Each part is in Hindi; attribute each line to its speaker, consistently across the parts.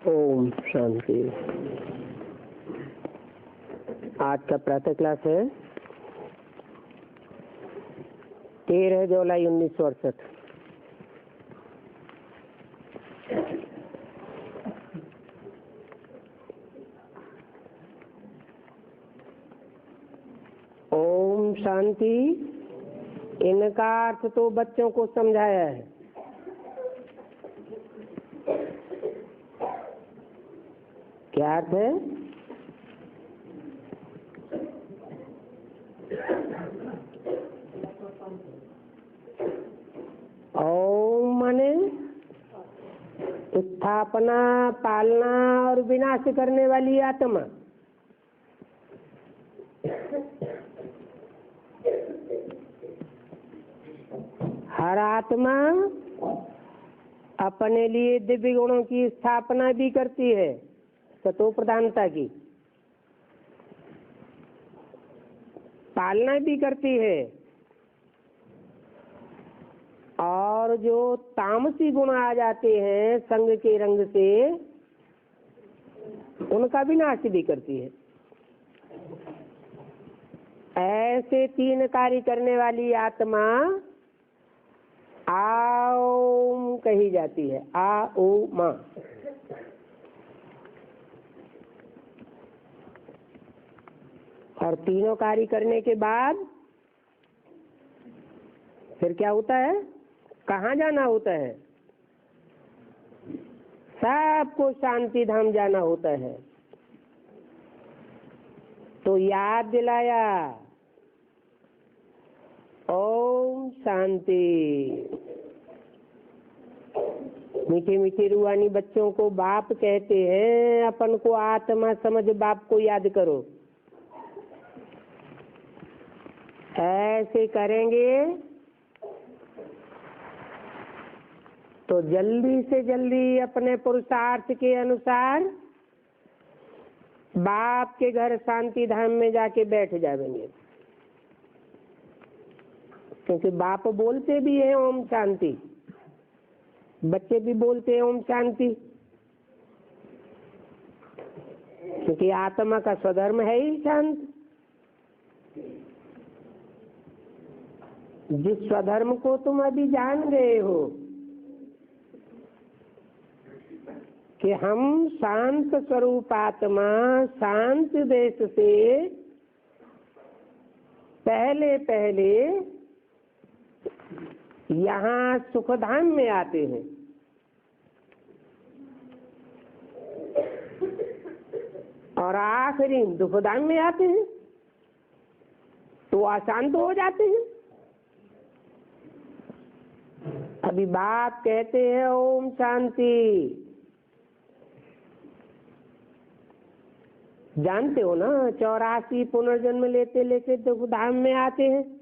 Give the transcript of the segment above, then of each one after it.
Speaker 1: ओम शांति। आज का प्रातः क्लास है 13 जुलाई 1968। ओम शांति, इनका अर्थ तो बच्चों को समझाया है। क्या अर्थ है? ओम माने स्थापना, पालना और विनाश करने वाली आत्मा। हर आत्मा अपने लिए दिव्य गुणों की स्थापना भी करती है, सतो प्रधानता की, पालना भी करती है, और जो तामसी गुण आ जाते हैं संग के रंग से उनका विनाश भी करती है। ऐसे तीन कार्य करने वाली आत्मा आओम कही जाती है। आ ओ मां। और तीनों कार्य करने के बाद फिर क्या होता है? कहाँ जाना होता है? सबको शांति धाम जाना होता है। तो याद दिलाया ओम शांति। मीठे मीठे रूहानी बच्चों को बाप कहते हैं, अपन को आत्मा समझ बाप को याद करो। ऐसे करेंगे तो जल्दी से जल्दी अपने पुरुषार्थ के अनुसार बाप के घर शांति धाम में जाके बैठ जाएंगे। क्योंकि बाप बोलते भी है ओम शांति, बच्चे भी बोलते हैं ओम शांति, क्योंकि आत्मा का स्वधर्म है ही शांत। जिस स्वधर्म को तुम अभी जान गए हो कि हम शांत स्वरूप आत्मा शांत देश से पहले पहले यहाँ सुखधाम में आते हैं, और आखिरी दुखधाम में आते हैं तो अशांत हो जाते हैं। अभी बाप कहते हैं ओम शांति। जानते हो ना, 84 पुनर्जन्म लेते लेते दुखधाम में आते हैं।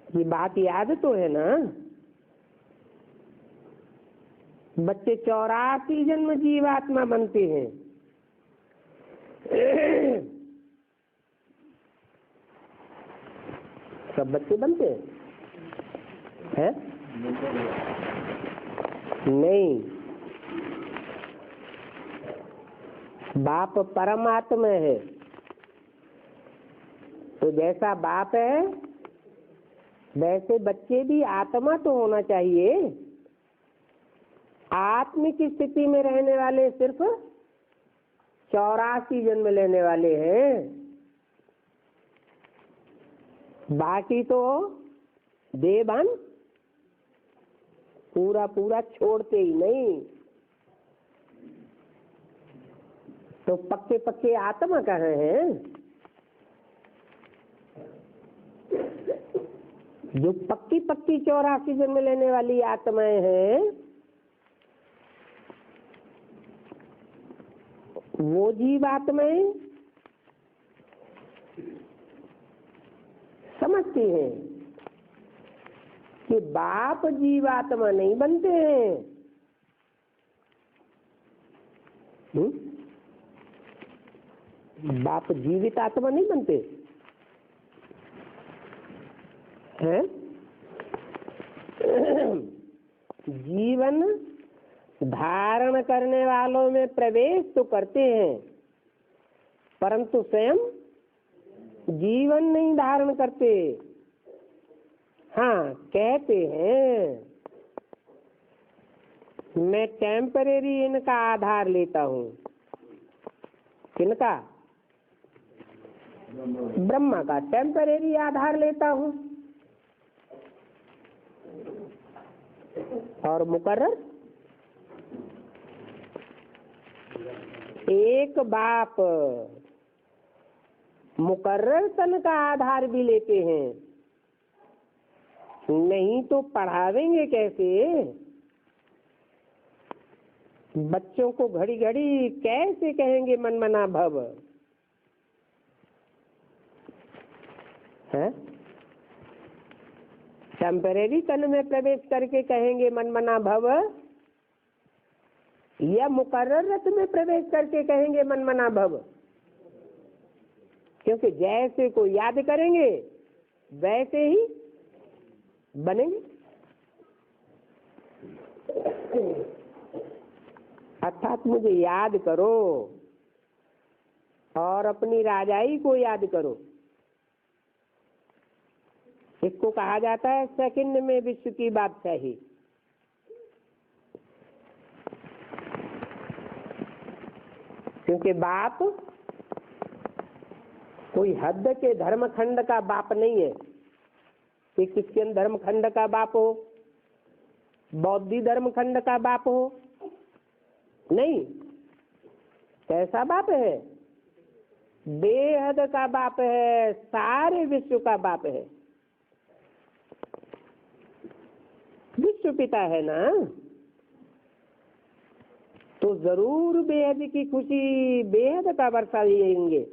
Speaker 1: ये बात याद तो है ना? बच्चे 84 जन्म जीवात्मा बनते हैं। सब बच्चे बनते हैं? नहीं, बाप परमात्मा है। तो जैसा बाप है वैसे बच्चे भी आत्मा तो होना चाहिए। आत्मिक स्थिति में रहने वाले सिर्फ 84 जन्म लेने वाले हैं, बाकी तो देहभान पूरा पूरा छोड़ते ही नहीं। तो पक्के पक्के आत्मा कहाँ हैं? जो पक्की पक्की 84 जन्म लेने वाली आत्माएं हैं वो जीवात्माएं समझती हैं कि बाप जीवात्मा नहीं बनते हैं। बाप जीवित आत्मा नहीं बनते हैं। जीवन धारण करने वालों में प्रवेश तो करते हैं, परंतु स्वयं जीवन नहीं धारण करते। हाँ, कहते हैं मैं टेम्परेरी इनका आधार लेता हूँ। किनका? ब्रह्मा का टेम्परेरी आधार लेता हूँ। और मुकर्रर एक बाप मुकर्रर तन का आधार भी लेते हैं। नहीं तो पढ़ावेंगे कैसे? बच्चों को घड़ी घड़ी कैसे कहेंगे मन मना भव? है टेम्परेरी तन में प्रवेश करके कहेंगे मन मना भव, या मुकर्रर रत में प्रवेश करके कहेंगे मन मना भव? क्योंकि जैसे को याद करेंगे वैसे ही बनेंगे। अर्थात मुझे याद करो और अपनी राजाई को याद करो। इसको कहा जाता है सेकंड में विश्व की बादशाही। क्योंकि बाप कोई हद के धर्मखंड का बाप नहीं है कि क्रिश्चियन धर्मखंड का बाप हो, बौद्धी धर्मखंड का बाप हो। नहीं, कैसा बाप है? बेहद का बाप है, सारे विश्व का बाप है। विश्व पिता है ना, तो जरूर बेहद की खुशी, बेहद का वर्षा देंगे।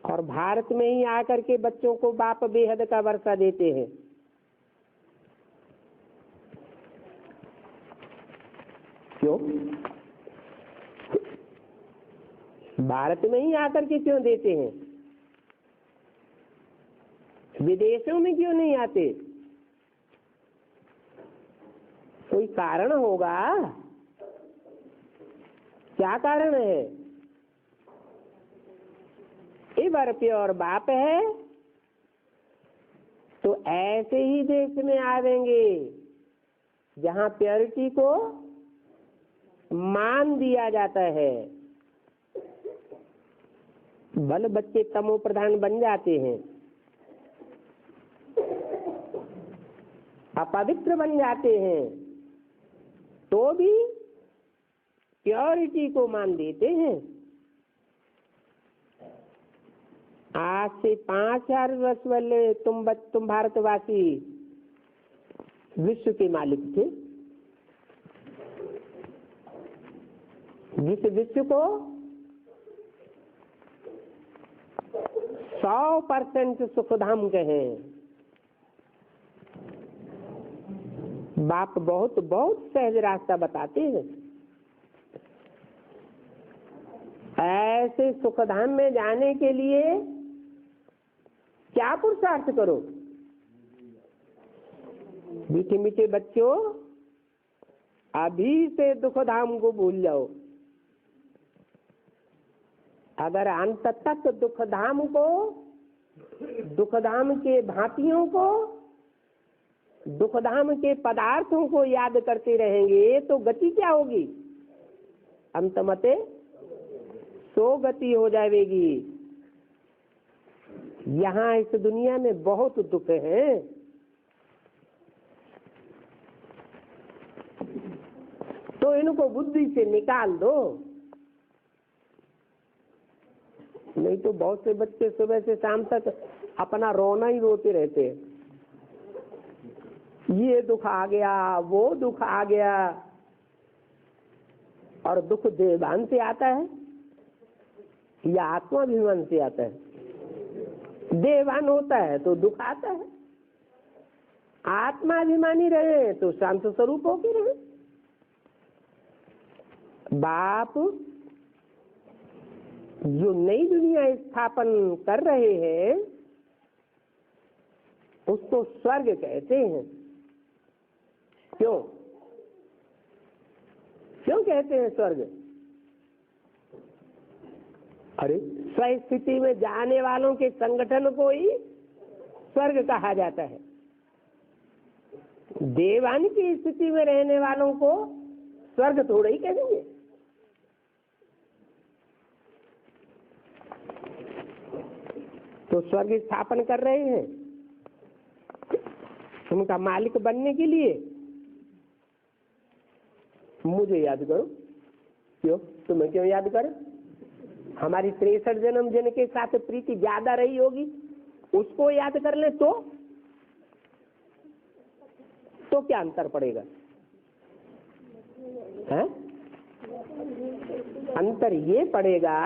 Speaker 1: और भारत में ही आकर के बच्चों को बाप बेहद का वर्षा देते हैं। क्यों? भारत में ही आकर के क्यों देते हैं? विदेशों में क्यों नहीं आते? कोई कारण होगा। क्या कारण है? इबर प्योर बाप है तो ऐसे ही देश में आवेंगे जहां प्योरिटी को मान दिया जाता है। भले बच्चे तमो प्रधान बन जाते हैं, अपवित्र बन जाते हैं, तो भी प्योरिटी को मान देते हैं। आज से 5000 वर्ष पहले तुम भारतवासी विश्व के मालिक थे। जिस विश्व को 100% सुखधाम कहें, बाप बहुत बहुत सहज रास्ता बताते हैं। ऐसे सुखधाम में जाने के लिए क्या पुरुषार्थ करो? मीठे मीठे बच्चों, अभी से दुखधाम को भूल जाओ। अगर अंत तक दुखधाम को, दुखधाम के भांतियों को, दुखधाम के पदार्थों को याद करते रहेंगे तो गति क्या होगी? अंतमते सो गति हो जाएगी। यहाँ इस दुनिया में बहुत दुख है। तो इनको बुद्धि से निकाल दो। नहीं तो बहुत से बच्चे सुबह से शाम तक अपना रोना ही रोते रहते हैं। ये दुख आ गया, वो दुख आ गया। और दुख देहभान से आता है या आत्माभिमान से आता है? देहभान होता है तो दुख आता है। आत्माभिमानी रहे तो शांत स्वरूप होके रहे। बाप जो नई दुनिया स्थापन कर रहे हैं उसको स्वर्ग कहते हैं। क्यों? क्यों कहते हैं स्वर्ग? अरे स्वस्थिति में जाने वालों के संगठन को ही स्वर्ग कहा जाता है। देवान की स्थिति में रहने वालों को स्वर्ग थोड़ा ही कहेंगे। तो स्वर्ग स्थापन कर रहे हैं उनका मालिक बनने के लिए। मुझे याद करो। क्यों? तुम्हें क्यों याद करें? हमारी 63 जन्म जन के साथ प्रीति ज्यादा रही होगी, उसको याद कर ले तो क्या अंतर पड़ेगा? है? अंतर ये पड़ेगा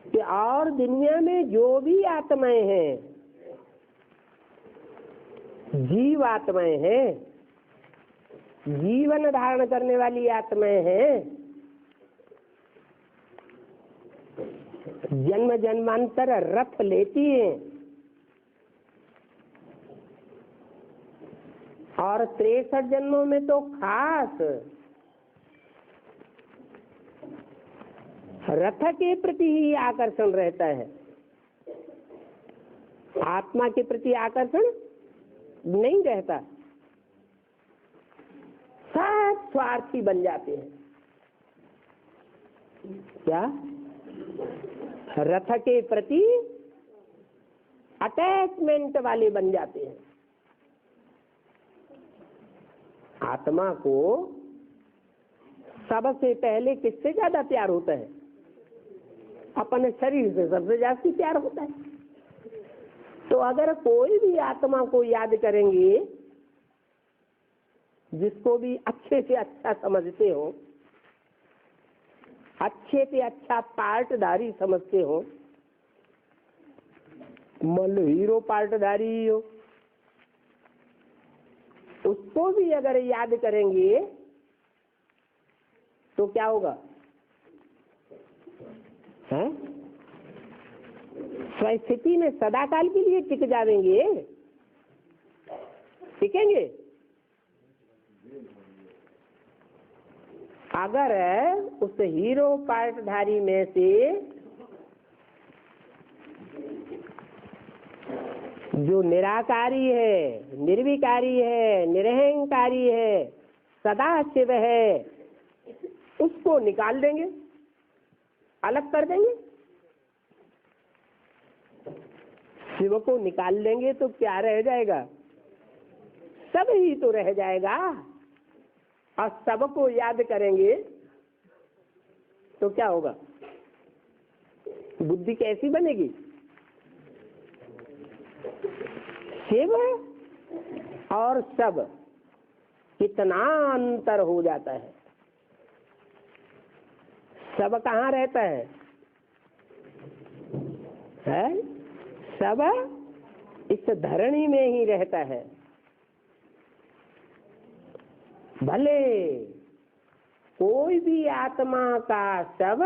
Speaker 1: कि और दुनिया में जो भी आत्माएं हैं, जीव आत्माएं हैं, जीवन धारण करने वाली आत्माएं हैं, जन्म जन्मांतर रथ लेती हैं और 63 जन्मों में तो खास रथ के प्रति ही आकर्षण रहता है, आत्मा के प्रति आकर्षण नहीं रहता। सब स्वार्थी बन जाते हैं। क्या? रथ के प्रति अटैचमेंट वाले बन जाते हैं। आत्मा को सबसे पहले किससे ज्यादा प्यार होता है? अपने शरीर से सबसे ज्यादा प्यार होता है। तो अगर कोई भी आत्मा को याद करेंगे, जिसको भी अच्छे से अच्छा समझते हो, अच्छे से अच्छा पार्टधारी समझते हो, मान लो हीरो पार्टधारी ही हो, उसको भी अगर याद करेंगे तो क्या होगा? हैं? स्वस्थिति में सदाकाल के लिए टिक जाएंगे? टिकेंगे? अगर उस हीरो पार्टधारी में से जो निराकारी है, निर्विकारी है, निरहंकारी है, सदाशिव है, उसको निकाल देंगे, अलग कर देंगे। शिव को निकाल देंगे तो क्या रह जाएगा? सब ही तो रह जाएगा। और सबको याद करेंगे तो क्या होगा? बुद्धि कैसी बनेगी? शिव और सब कितना अंतर हो जाता है। सब कहाँ रहता है? सब इस धरणी में ही रहता है। भले कोई भी आत्मा का सब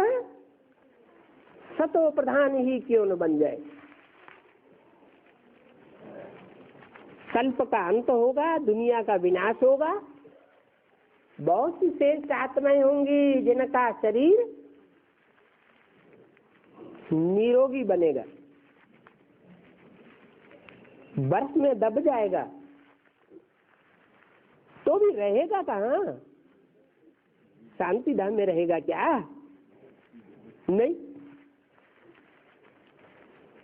Speaker 1: सतो प्रधान ही क्यों न बन जाए, कल्प का अंत होगा, दुनिया का विनाश होगा। बहुत सी श्रेष्ठ आत्माएं होंगी जिनका शरीर निरोगी बनेगा, बर्फ में दब जाएगा तो भी रहेगा कहाँ? शांति धाम में रहेगा क्या? नहीं,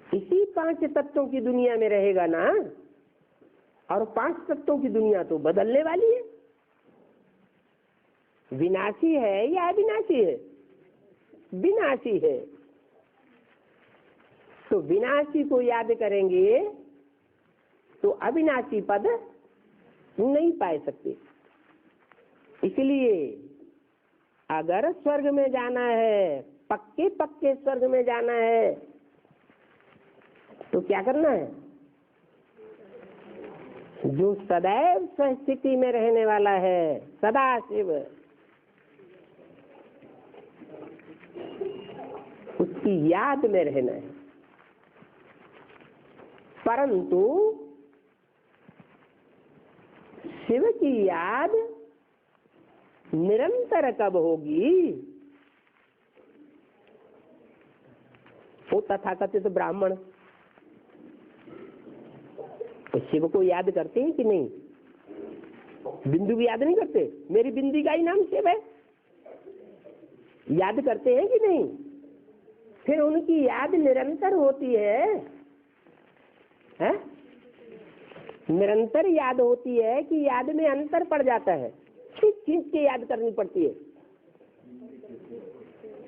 Speaker 1: इसी 5 तत्वों की दुनिया में रहेगा ना। और 5 तत्वों की दुनिया तो बदलने वाली है। विनाशी है या अविनाशी है? विनाशी है। तो विनाशी को याद करेंगे तो अविनाशी पद नहीं पा सकते। इसलिए अगर स्वर्ग में जाना है, पक्के पक्के स्वर्ग में जाना है, तो क्या करना है? जो सदैव स्वस्थिति में रहने वाला है, सदाशिव, उसकी याद में रहना है। परंतु शिव की याद निरंतर कब होगी? वो तथाकथित ब्राह्मण शिव को याद करते हैं कि नहीं? बिंदु भी याद नहीं करते? मेरी बिंदी का ही नाम शिव है, याद करते हैं कि नहीं? फिर उनकी याद निरंतर होती है, निरंतर याद होती है कि याद में अंतर पड़ जाता है? खींच खींच के याद करनी पड़ती है,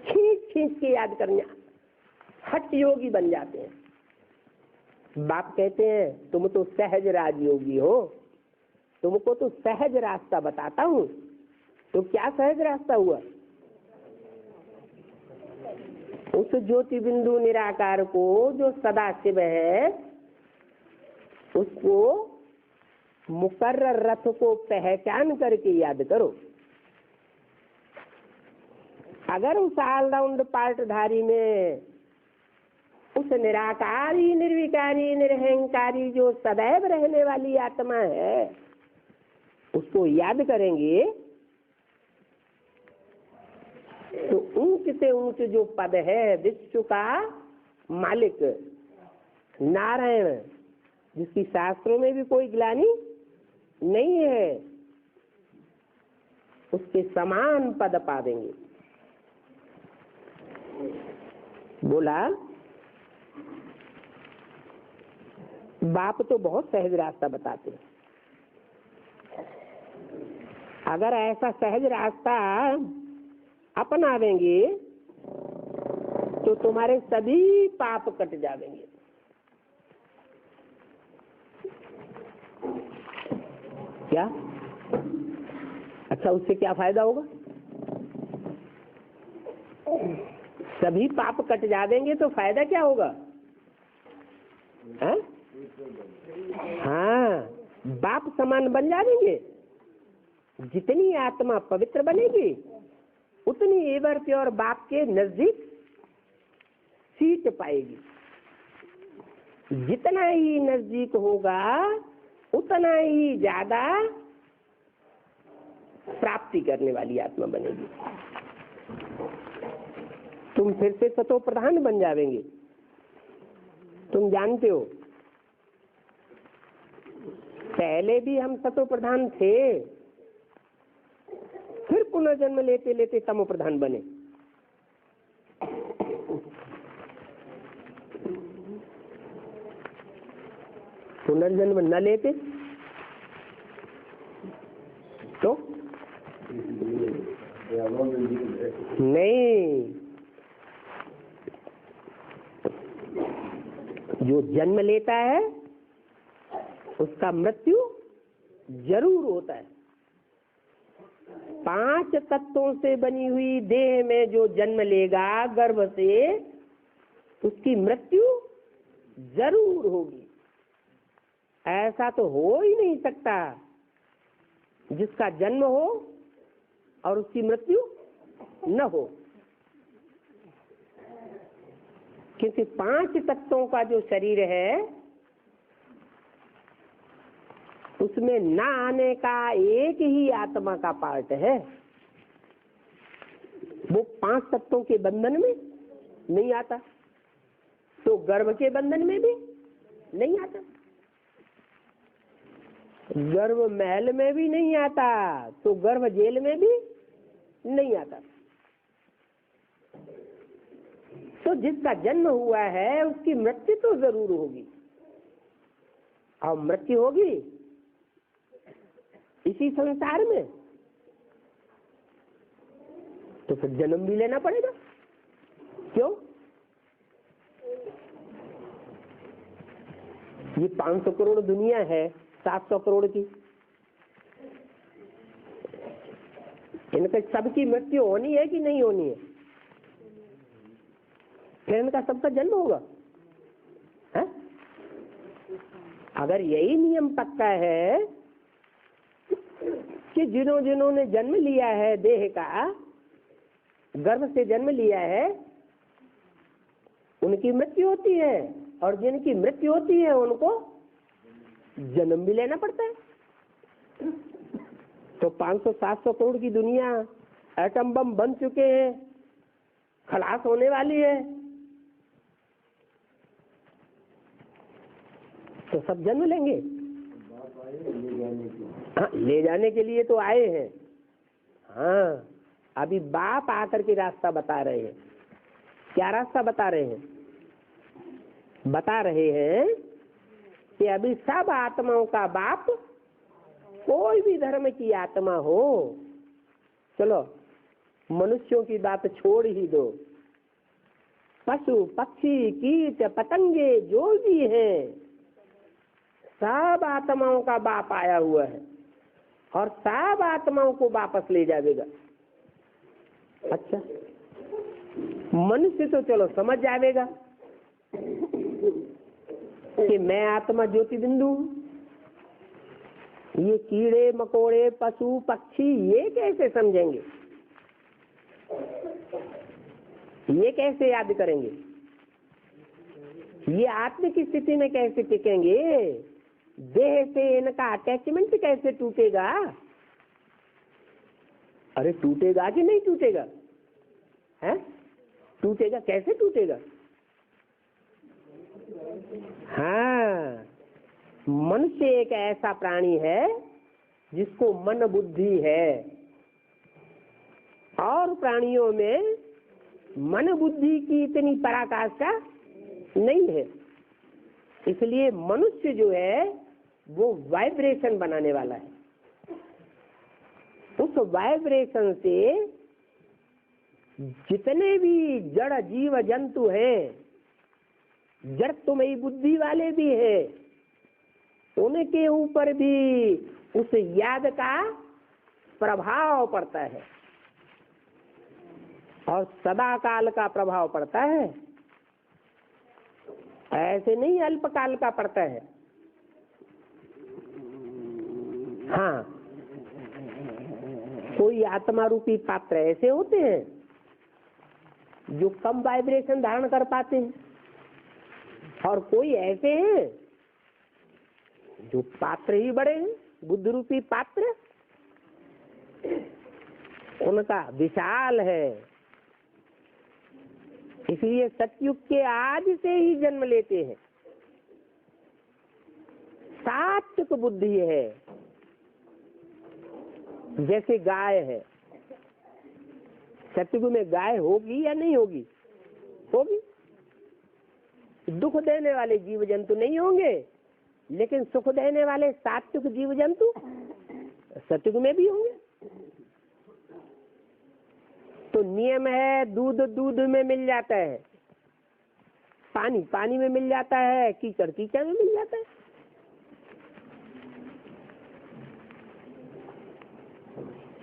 Speaker 1: खींच खींच के याद करनी, हठ योगी बन जाते हैं। बाप कहते हैं तुम तो सहज राजयोगी हो, तुमको तो सहज रास्ता बताता हूँ। तो क्या सहज रास्ता हुआ? उस ज्योति बिंदु निराकार को जो सदा शिव है, उसको मुकर्रर रथ को पहचान करके याद करो। अगर उस ऑलराउंड पार्टधारी में उस निराकारी निर्विकारी निरहंकारी जो सदैव रहने वाली आत्मा है, उसको याद करेंगे तो ऊंच से ऊंच जो पद है, विश्व का मालिक नारायण, जिसकी शास्त्रों में भी कोई ग्लानि नहीं है, उसके समान पद पा देंगे। बोला बाप तो बहुत सहज रास्ता बताते हैं। अगर ऐसा सहज रास्ता अपनावेंगे तो तुम्हारे सभी पाप कट जाएंगे। क्या? अच्छा, उससे क्या फायदा होगा? सभी पाप कट जाएंगे तो फायदा क्या होगा? हाँ, बाप समान बन जाएंगे। जितनी आत्मा पवित्र बनेगी उतनी एवर प्योर बाप के नजदीक सीट पाएगी। जितना ही नजदीक होगा उतना ही ज्यादा प्राप्ति करने वाली आत्मा बनेगी। तुम फिर से सतो प्रधान बन जाएंगे। तुम जानते हो पहले भी हम सतो प्रधान थे, फिर पुनर्जन्म लेते लेते तमो प्रधान बने। पुनर्जन्म न लेते तो नहीं, जो जन्म लेता है उसका मृत्यु जरूर होता है। 5 तत्वों से बनी हुई देह में जो जन्म लेगा गर्भ से, उसकी मृत्यु जरूर होगी। ऐसा तो हो ही नहीं सकता जिसका जन्म हो और उसकी मृत्यु न हो, क्योंकि 5 तत्वों का जो शरीर है उसमें न आने का एक ही आत्मा का पार्ट है। वो 5 तत्वों के बंधन में नहीं आता, तो गर्भ के बंधन में भी नहीं आता, गर्भ महल में भी नहीं आता, तो गर्भ जेल में भी नहीं आता। तो जिसका जन्म हुआ है उसकी मृत्यु तो जरूर होगी, और मृत्यु होगी इसी संसार में, तो फिर जन्म भी लेना पड़ेगा। क्यों? ये 500 करोड़ दुनिया है 700 करोड़ की, इनके सबकी मृत्यु होनी है कि नहीं होनी है? फिर इनका सबका जन्म होगा है? अगर यही नियम पक्का है कि जिन्होंने जन्म लिया है देह का, गर्भ से जन्म लिया है, उनकी मृत्यु होती है, और जिनकी मृत्यु होती है उनको जन्म भी लेना पड़ता है। तो 500-700 करोड़ की दुनिया एटम बम बन चुके हैं, खलास होने वाली है, तो सब जन्म लेंगे। हाँ, ले जाने के लिए तो आए हैं। हाँ, अभी बाप आकर के रास्ता बता रहे हैं। क्या रास्ता बता रहे हैं? बता रहे हैं कि अभी सब आत्माओं का बाप, कोई भी धर्म की आत्मा हो, चलो मनुष्यों की बात छोड़ ही दो, पशु पक्षी कीट पतंगे जो भी है, सब आत्माओं का बाप आया हुआ है और सब आत्माओं को वापस ले जाएगा। अच्छा, मनुष्य तो चलो समझ जाएगा कि मैं आत्मा ज्योति बिंदु हूं। ये कीड़े मकोड़े पशु पक्षी ये कैसे समझेंगे, ये कैसे याद करेंगे, ये आत्म की स्थिति में कैसे टिकेंगे, देह से इनका अटैचमेंट कैसे टूटेगा? अरे टूटेगा कि नहीं टूटेगा? है टूटेगा, कैसे टूटेगा? हाँ, मनुष्य एक ऐसा प्राणी है जिसको मन बुद्धि है, और प्राणियों में मन बुद्धि की इतनी पराकाष्ठा नहीं है। इसलिए मनुष्य जो है वो वाइब्रेशन बनाने वाला है। उस वाइब्रेशन से जितने भी जड़ जीव जंतु हैं, जड़ तुम्हें बुद्धि वाले भी हैं, उनके ऊपर भी उस याद का प्रभाव पड़ता है, और सदा काल का प्रभाव पड़ता है, ऐसे नहीं अल्पकाल का पड़ता है। हाँ, कोई आत्मा रूपी पात्र ऐसे होते हैं जो कम वाइब्रेशन धारण कर पाते हैं, और कोई ऐसे हैं जो पात्र ही बड़े हैं, बुद्ध रूपी पात्र उनका विशाल है। इसलिए सतयुग के आज से ही जन्म लेते हैं। सात्विक बुद्धि है, जैसे गाय है। सतयुग में गाय होगी या नहीं होगी? होगी। दुख देने वाले जीव जंतु नहीं होंगे, लेकिन सुख देने वाले सात्विक जीव जंतु सतयुग में भी होंगे। तो नियम है, दूध दूध में मिल जाता है, पानी पानी में मिल जाता है, कीचड़ कीचड़ में मिल जाता है।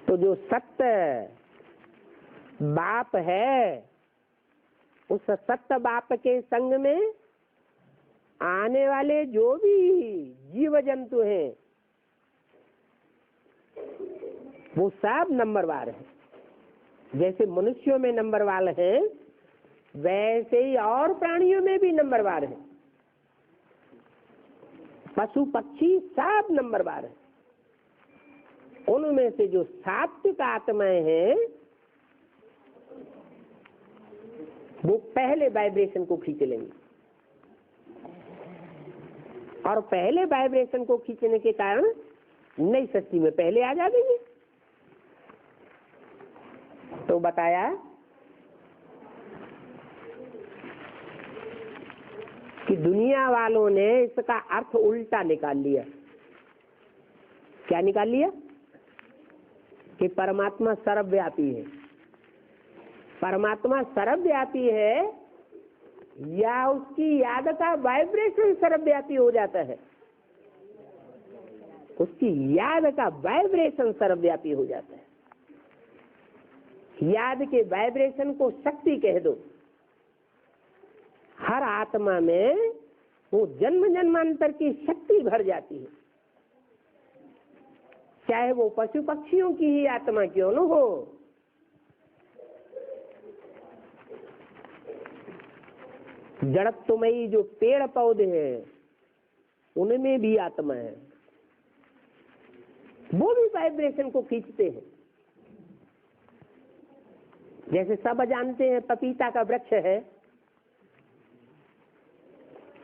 Speaker 1: तो जो सत्य बाप है, उस सत्य बाप के संग में आने वाले जो भी जीव जंतु हैं वो सब नंबरवार है। जैसे मनुष्यों में नंबरवार है, वैसे ही और प्राणियों में भी नंबरवार है। पशु पक्षी सब नंबरवार है। उनमें से जो सात्विक आत्माएं हैं वो पहले वाइब्रेशन को खींच लेंगे, और पहले वाइब्रेशन को खींचने के कारण नई सृष्टि में पहले आ जाएंगे। तो बताया कि दुनिया वालों ने इसका अर्थ उल्टा निकाल लिया। क्या निकाल लिया? कि परमात्मा सर्वव्यापी है। परमात्मा सर्वव्यापी है या उसकी याद का वाइब्रेशन सर्वव्यापी हो जाता है? उसकी याद का वाइब्रेशन सर्वव्यापी हो जाता है। याद के वाइब्रेशन को शक्ति कह दो। हर आत्मा में वो जन्म जन्मांतर की शक्ति भर जाती है, चाहे वो पशु पक्षियों की ही आत्मा क्यों न हो। जड़त्वमयी जो पेड़ पौधे हैं उनमें भी आत्मा है, वो भी वाइब्रेशन को खींचते हैं। जैसे सब जानते हैं पपीता का वृक्ष है,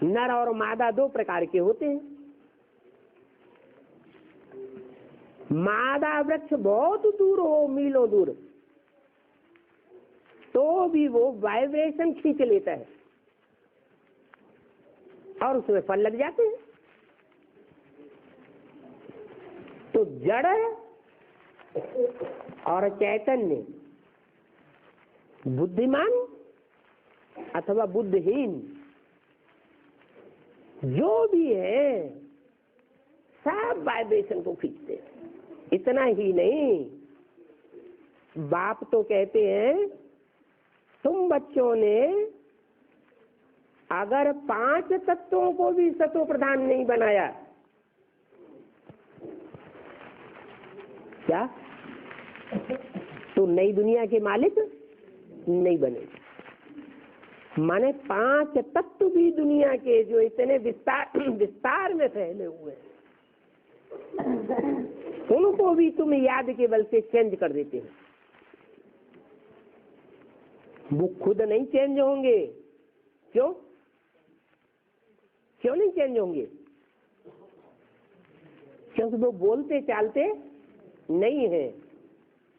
Speaker 1: नर और मादा दो प्रकार के होते हैं। मादा वृक्ष बहुत दूर हो, मीलों दूर, तो भी वो वाइब्रेशन खींच लेता है और उसमें फल लग जाते हैं। तो जड़ और चैतन्य, बुद्धिमान अथवा बुद्धिहीन जो भी है, सब वाइब्रेशन को खींचते हैं। इतना ही नहीं, बाप तो कहते हैं तुम बच्चों ने अगर 5 तत्वों को भी सतो प्रधान नहीं बनाया, क्या तो नई दुनिया के मालिक नहीं बने। माने 5 तत्व भी दुनिया के जो इतने विस्तार में फैले हुए हैं, उनको भी तुम याद के बल से चेंज कर देते हो। वो खुद नहीं चेंज होंगे। क्यों नहीं चेंज होंगे? क्योंकि वो बोलते चालते नहीं है।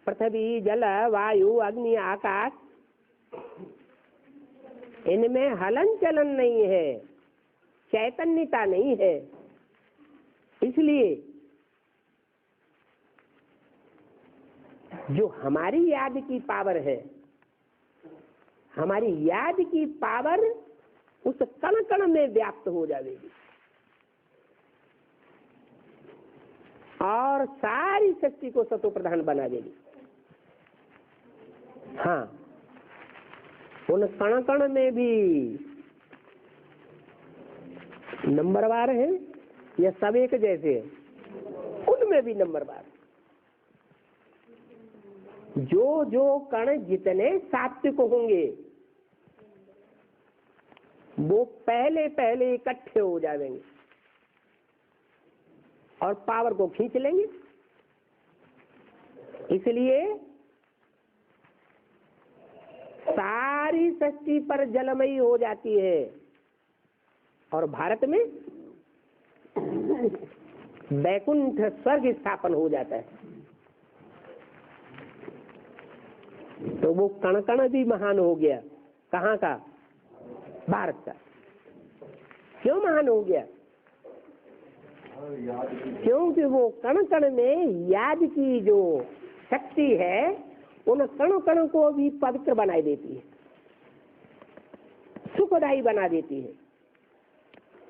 Speaker 1: पृथ्वी, जल, वायु, अग्नि, आकाश, इनमें हलन चलन नहीं है, चैतन्यता नहीं है। इसलिए जो हमारी याद की पावर है, हमारी याद की पावर उस कण कण में व्याप्त हो जाएगी और सारी शक्ति को सतो प्रधान बना देगी। हाँ, उन कण कण में भी नंबरवार है या सब एक जैसे है? उनमें भी नंबरवार। जो जो कण जितने सात्विक होंगे वो पहले पहले इकट्ठे हो जाएंगे और पावर को खींच लेंगे। इसलिए सारी सृष्टि पर जलमयी हो जाती है और भारत में वैकुंठ स्वर्ग स्थापन हो जाता है। तो वो कण कण भी महान हो गया। कहाँ का? भारत का। क्यों महान हो गया? क्योंकि वो कण कण में याद की जो शक्ति है उन कण कण को भी पवित्र बना देती है, सुखदायी बना देती है।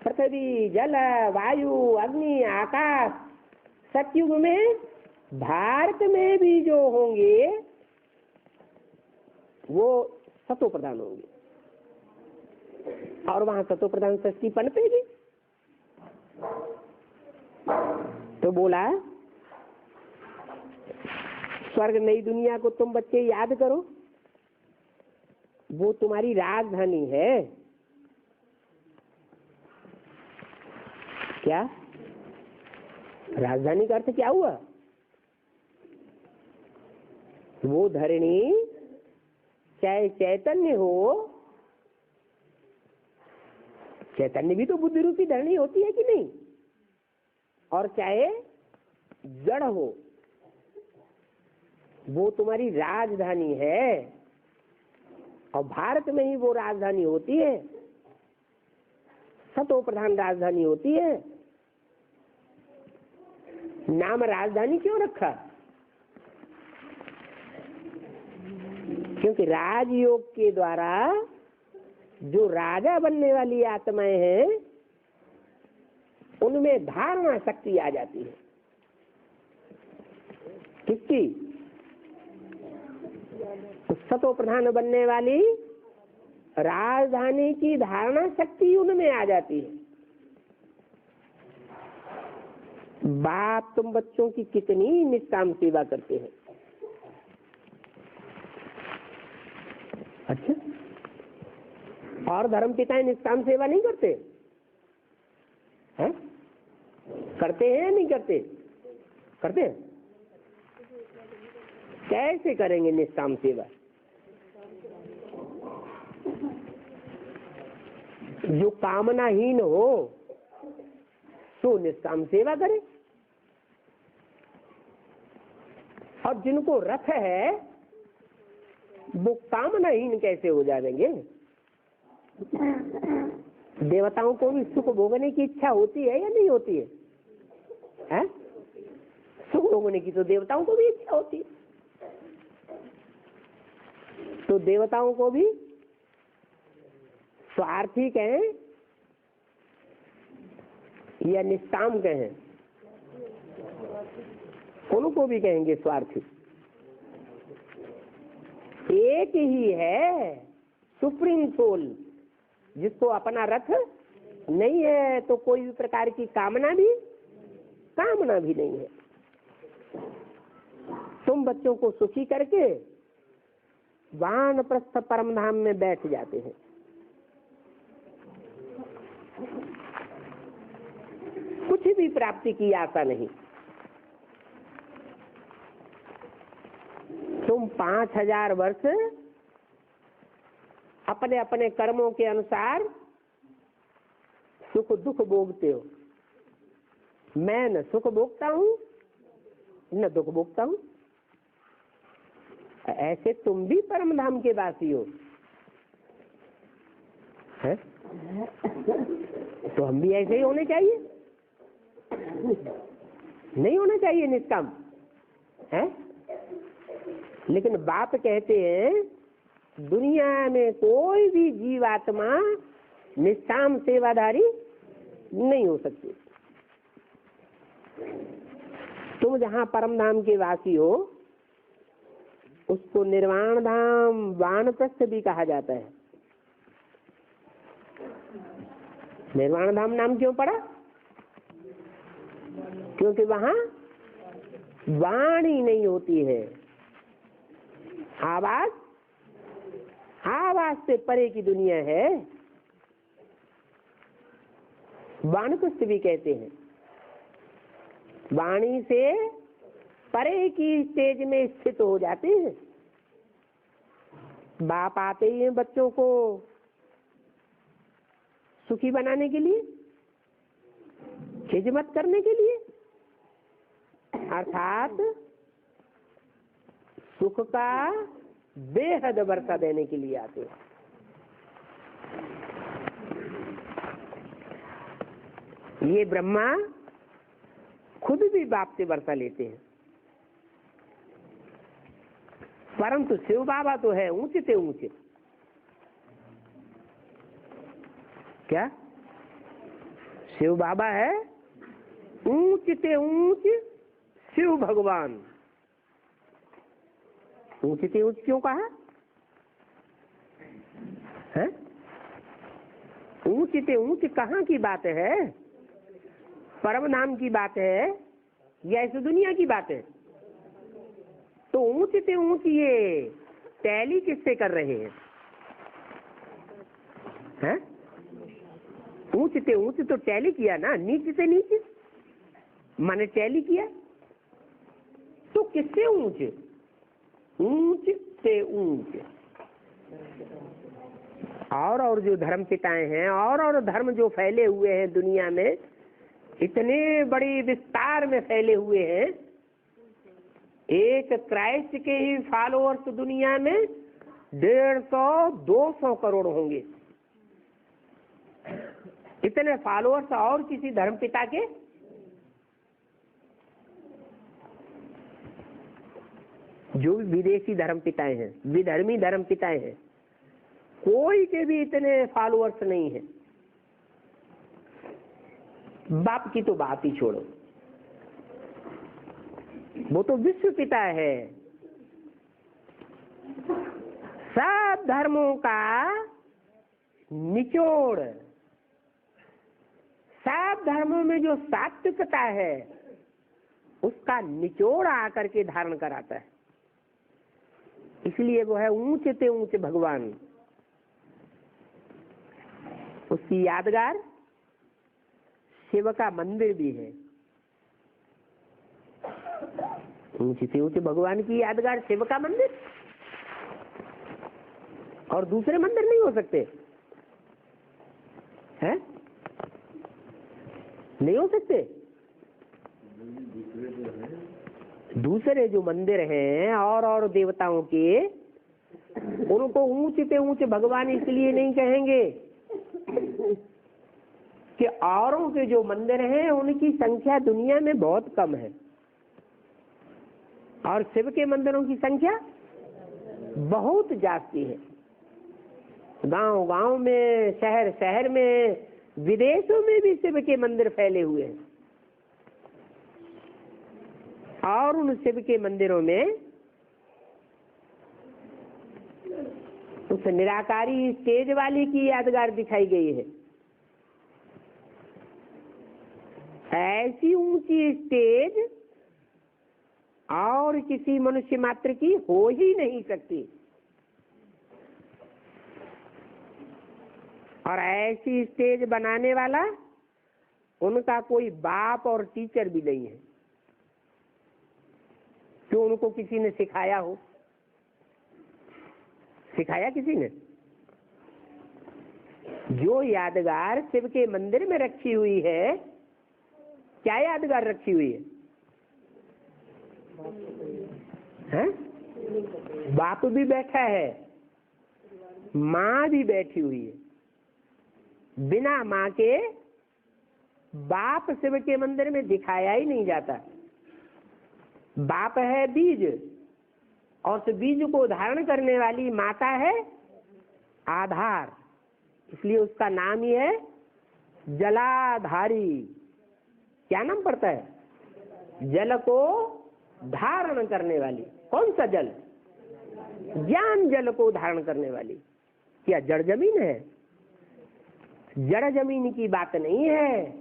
Speaker 1: पृथ्वी, जल, वायु, अग्नि, आकाश, सतयुग में भारत में भी जो होंगे वो सतो प्रधान होंगे और वहां सतो प्रधान सृष्टि पनपेगी। तो बोला स्वर्ग नई दुनिया को तुम बच्चे याद करो, वो तुम्हारी राजधानी है। क्या राजधानी का अर्थ क्या हुआ? वो धरणी चाहे चैतन्य हो, चैतन्य भी तो बुद्धि रूपी धरणी होती है कि नहीं, और चाहे जड़ हो, वो तुम्हारी राजधानी है और भारत में ही वो राजधानी होती है, सतो प्रधान राजधानी होती है। नाम राजधानी क्यों रखा? क्योंकि राजयोग के द्वारा जो राजा बनने वाली आत्माएं हैं उनमें धारणा शक्ति आ जाती है। किसकी? सतो प्रधान बनने वाली राजधानी की धारणा शक्ति उनमें आ जाती है। बाप तुम बच्चों की कितनी निष्काम सेवा करते हैं। अच्छा, और धर्म पिताएं निष्काम सेवा नहीं करते हैं? करते हैं या नहीं करते? करते हैं? कैसे करेंगे निष्काम सेवा? जो कामनाहीन हो तो निष्काम सेवा करे, और जिनको रथ है वो कामनाहीन कैसे हो जाएंगे? देवताओं को भी सुख भोगने की इच्छा होती है या नहीं होती है? हैं? सुख भोगने की तो देवताओं को भी इच्छा होती है। तो देवताओं को भी स्वार्थी कहें या निष्काम कहें? उनको भी कहेंगे स्वार्थी। एक ही है सुप्रीम सोल, जिसको अपना रथ नहीं है तो कोई भी प्रकार की कामना भी नहीं है। तुम बच्चों को सुखी करके वानप्रस्थ परम धाम में बैठ जाते हैं। कुछ भी प्राप्ति की आशा नहीं। तुम 5000 वर्ष अपने अपने कर्मों के अनुसार सुख दुख भोगते हो। मैं न सुख भोगता हूं न दुख भोगता हूं। ऐसे तुम भी परम धाम के वासी हो, है? तो हम भी ऐसे ही होने चाहिए, नहीं होना चाहिए निष्काम, है? लेकिन बाप कहते हैं दुनिया में कोई भी जीवात्मा निष्काम सेवाधारी नहीं हो सकती। तुम जहाँ परम धाम के वासी हो उसको निर्वाण धाम वानप्रस्थ भी कहा जाता है। निर्वाण धाम नाम क्यों पड़ा? क्योंकि वहां वाणी नहीं होती है, आवाज से परे की दुनिया है। वानप्रस्थ भी कहते हैं। वाणी से परे की स्टेज में स्थित हो जाते हैं। बाप आते ही हैं बच्चों को सुखी बनाने के लिए, खिदमत करने के लिए, अर्थात सुख का बेहद वर्षा देने के लिए आते हैं। ये ब्रह्मा खुद भी बाप से वर्षा लेते हैं, परंतु शिव बाबा तो है ऊंचे से ऊंचे। क्या शिव बाबा है? ऊंच से ऊंच शिव भगवान। ऊंच से ऊंच क्यों कहा है? ऊंच से ऊंच कहाँ की बात है? परम नाम की बात है या इस दुनिया की बात है? तो ऊंच से ऊंच ये टैली किससे कर रहे हैं? ऊंच से ऊंच तो टैली किया ना, नीच से नीच माने टैली किया। तो किससे ऊंच? ऊंच से ऊंच। और जो धर्म पिताएं हैं और धर्म जो फैले हुए हैं दुनिया में, इतने बड़े विस्तार में फैले हुए हैं। एक क्राइस्ट के ही फॉलोअर्स दुनिया में 150-200 करोड़ होंगे। इतने फॉलोअर्स और किसी धर्म पिता के जो भी विदेशी धर्म पिताएं हैं, विधर्मी धर्म पिताएं हैं, कोई के भी इतने फॉलोअर्स नहीं है। बाप की तो बात ही छोड़ो, वो तो विश्व पिता है। सब धर्मों का निचोड़, सब धर्मों में जो सात्विकता है उसका निचोड़ आकर के धारण कराता है। इसलिए वो है ऊंचे से ऊंचे भगवान। उसकी यादगार शिव का मंदिर भी है। ऊंचे से ऊंचे भगवान की यादगार शिव का मंदिर, और दूसरे मंदिर नहीं हो सकते हैं? नहीं हो सकते। दूसरे जो मंदिर हैं और देवताओं के, उनको ऊंचे पे ऊंचे भगवान इसलिए नहीं कहेंगे कि औरों के जो मंदिर हैं उनकी संख्या दुनिया में बहुत कम है, और शिव के मंदिरों की संख्या बहुत जास्ती है। गांव गांव में, शहर शहर में, विदेशों में भी शिव के मंदिर फैले हुए हैं, और उन शिव के मंदिरों में उस निराकारी स्टेज वाली की यादगार दिखाई गई है। ऐसी ऊंची स्टेज और किसी मनुष्य मात्र की हो ही नहीं सकती, और ऐसी स्टेज बनाने वाला उनका कोई बाप और टीचर भी नहीं है, जो उनको किसी ने सिखाया हो। सिखाया किसी ने? जो यादगार शिव के मंदिर में रखी हुई है, क्या यादगार रखी हुई है? बाप भी बैठा है, माँ भी बैठी हुई है। बिना माँ के बाप शिव के मंदिर में दिखाया ही नहीं जाता। बाप है बीज, और उस बीज को धारण करने वाली माता है आधार, इसलिए उसका नाम ही है जलाधारी। क्या नाम पड़ता है? जल को धारण करने वाली। कौन सा जल? ज्ञान जल को धारण करने वाली। क्या जड़ जमीन है? जड़ जमीन की बात नहीं है,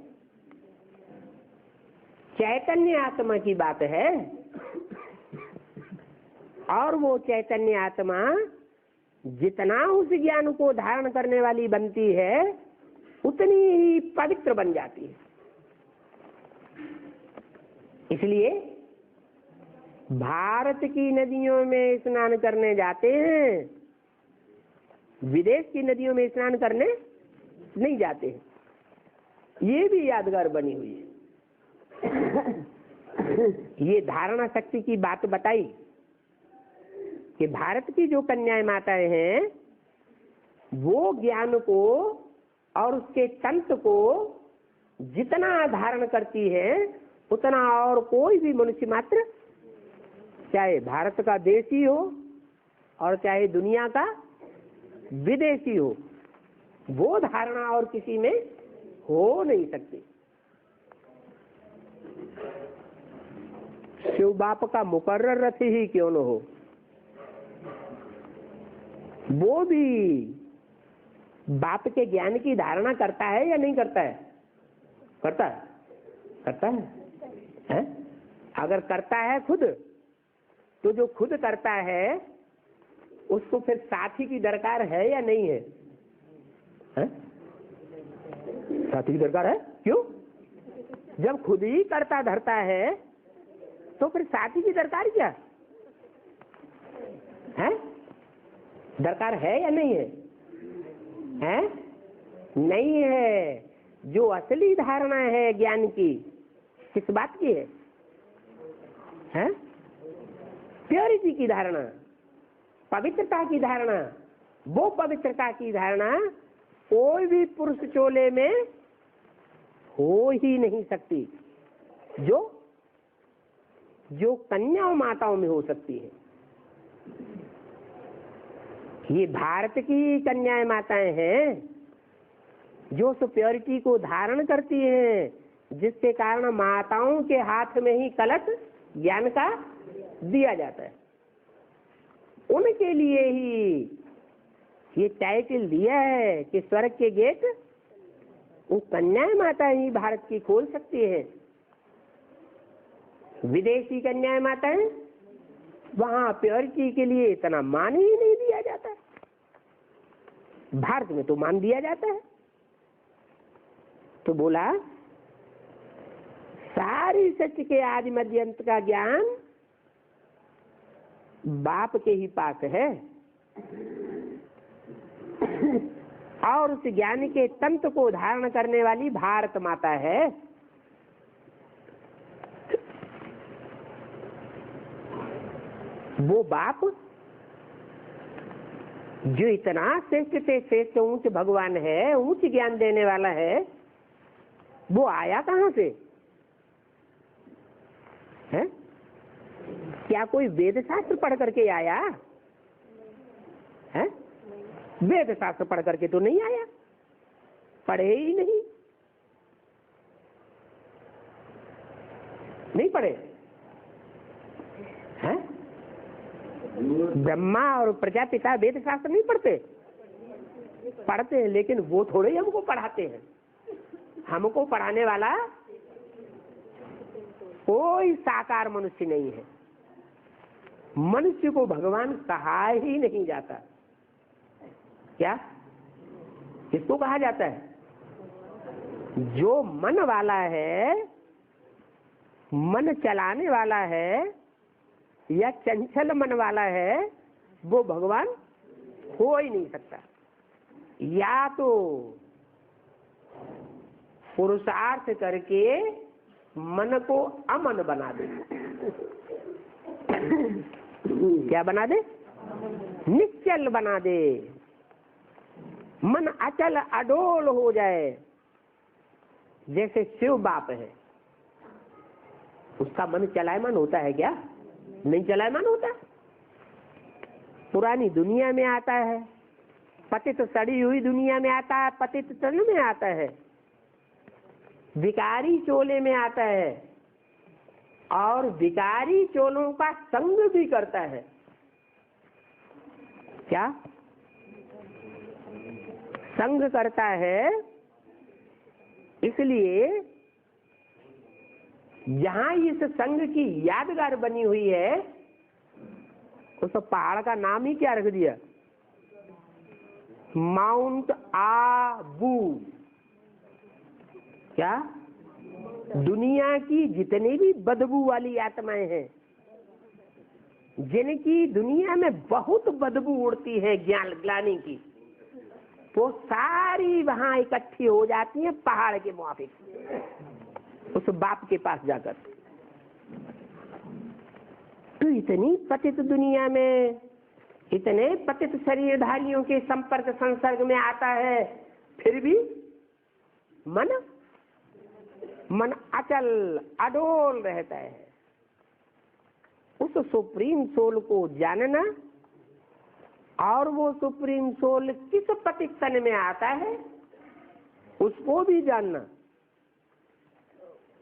Speaker 1: चैतन्य आत्मा की बात है। और वो चैतन्य आत्मा जितना उस ज्ञान को धारण करने वाली बनती है, उतनी ही पवित्र बन जाती है। इसलिए भारत की नदियों में स्नान करने जाते हैं, विदेश की नदियों में स्नान करने नहीं जाते हैं। ये भी यादगार बनी हुई है। ये धारणा शक्ति की बात बताई कि भारत की जो कन्याएं माताएं हैं, वो ज्ञान को और उसके तंत्र को जितना धारण करती है, उतना और कोई भी मनुष्य मात्र, चाहे भारत का देशी हो और चाहे दुनिया का विदेशी हो, वो धारणा और किसी में हो नहीं सकती। शिव बाप का मुकर्रर रथ ही क्यों न हो, वो भी बाप के ज्ञान की धारणा करता है या नहीं करता है? करता है, करता है? अगर करता है खुद, तो जो खुद करता है उसको फिर साथी की दरकार है या नहीं है? साथी की दरकार है। क्यों? जब खुद ही करता धरता है तो फिर साथी की दरकार क्या है? दरकार है या नहीं है? हैं? नहीं है। जो असली धारणा है ज्ञान की, किस बात की है? हैं? प्योरिटी की धारणा, पवित्रता की धारणा। वो पवित्रता की धारणा कोई भी पुरुष चोले में हो ही नहीं सकती, जो कन्याओं माताओं में हो सकती है। ये भारत की कन्याएं माताएं हैं जो उस प्योरिटी को धारण करती हैं, जिसके कारण माताओं के हाथ में ही कलश ज्ञान का दिया जाता है। उनके लिए ही ये टाइटल दिया है कि स्वर्ग के गेट वो कन्याएं माताएं ही भारत की खोल सकती है। विदेशी कन्याएं माताएं, वहां प्योरिटी के लिए इतना मान ही नहीं दिया जाता। भारत में तो मान दिया जाता है। तो बोला सारी सत्य के आदि मध्य अंत का ज्ञान बाप के ही पास है और उस ज्ञान के तंत्र को धारण करने वाली भारत माता है। वो बाप जो इतना श्रेष्ठ से श्रेष्ठ ऊंच भगवान है, ऊंच ज्ञान देने वाला है, वो आया कहां से है? क्या कोई वेद शास्त्र पढ़ करके आया है? वेद शास्त्र पढ़ करके तो नहीं आया, पढ़े ही नहीं पढ़े हैं? ब्रह्मा और प्रजापिता वेद शास्त्र नहीं पढ़ते हैं, लेकिन वो थोड़े ही हमको पढ़ाते हैं। हमको पढ़ाने वाला कोई साकार मनुष्य नहीं है। मनुष्य को भगवान कहा ही नहीं जाता। क्या किसको कहा जाता है? जो मन वाला है, मन चलाने वाला है या चंचल मन वाला है, वो भगवान हो ही नहीं सकता। या तो पुरुषार्थ करके मन को अमन बना दे। क्या बना दे? निश्चल बना दे। मन अचल अडोल हो जाए। जैसे शिव बाप है, उसका मन चलायमान होता है क्या? नहीं चलायमान होता। पुरानी दुनिया में आता है, पतित सड़ी हुई दुनिया में आता है, पतित तन में आता है, विकारी चोले में आता है और विकारी चोलों का संग भी करता है। क्या संग करता है? इसलिए जहां इस संग की यादगार बनी हुई है, उस पहाड़ का नाम ही क्या रख दिया? माउंट आबू। क्या? दुनिया की जितनी भी बदबू वाली आत्माएं हैं, जिनकी दुनिया में बहुत बदबू उड़ती है ज्ञान ग्लानि की, वो सारी वहां इकट्ठी हो जाती है पहाड़ के मुआफिक उस बाप के पास जाकर। तो इतनी पतित दुनिया में इतने पतित शरीरधारियों के संपर्क संसर्ग में आता है, फिर भी मन अचल अडोल रहता है। उस सुप्रीम सोल को जानना और वो सुप्रीम सोल किस पतित तन में आता है उसको भी जानना,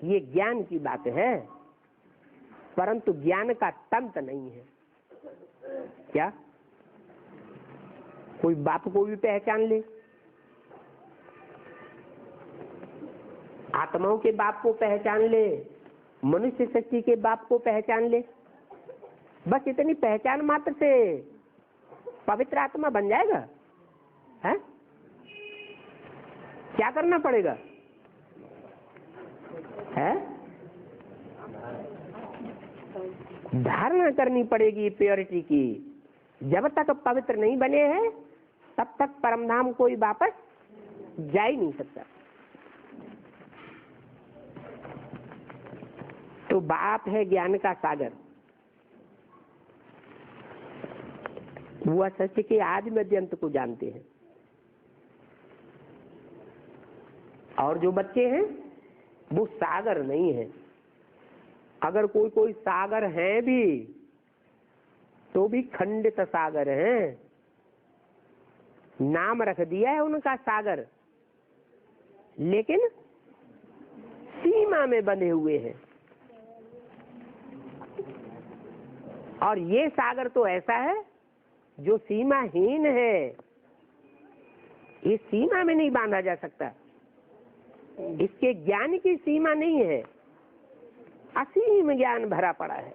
Speaker 1: ये ज्ञान की बात है। परंतु ज्ञान का तंत्र नहीं है। क्या कोई बाप को भी पहचान ले? आत्माओं के बाप को पहचान ले, मनुष्य शक्ति के बाप को पहचान ले, बस इतनी पहचान मात्र से पवित्र आत्मा बन जाएगा? है? क्या करना पड़ेगा? है? धारणा करनी पड़ेगी प्योरिटी की। जब तक पवित्र नहीं बने हैं तब तक परमधाम कोई वापस जा ही नहीं सकता। तो बाप है ज्ञान का सागर, वह सत्य के आदि मध्य अंत को जानते हैं। और जो बच्चे हैं वो सागर नहीं है। अगर कोई सागर है भी तो भी खंडित सागर हैं। नाम रख दिया है उनका सागर, लेकिन सीमा में बंधे हुए हैं। और ये सागर तो ऐसा है जो सीमाहीन है, ये सीमा में नहीं बांधा जा सकता। इसके ज्ञान की सीमा नहीं है, असीम ज्ञान भरा पड़ा है।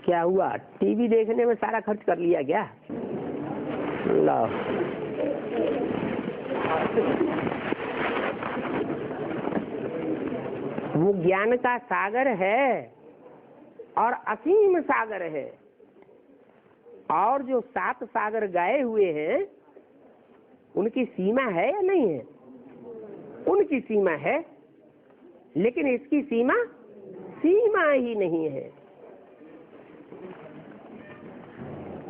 Speaker 1: क्या हुआ? टीवी देखने में सारा खर्च कर लिया क्या? लो वो ज्ञान का सागर है और असीम सागर है, और जो 7 सागर गाए हुए हैं उनकी सीमा है या नहीं है? उनकी सीमा है, लेकिन इसकी सीमा ही नहीं है।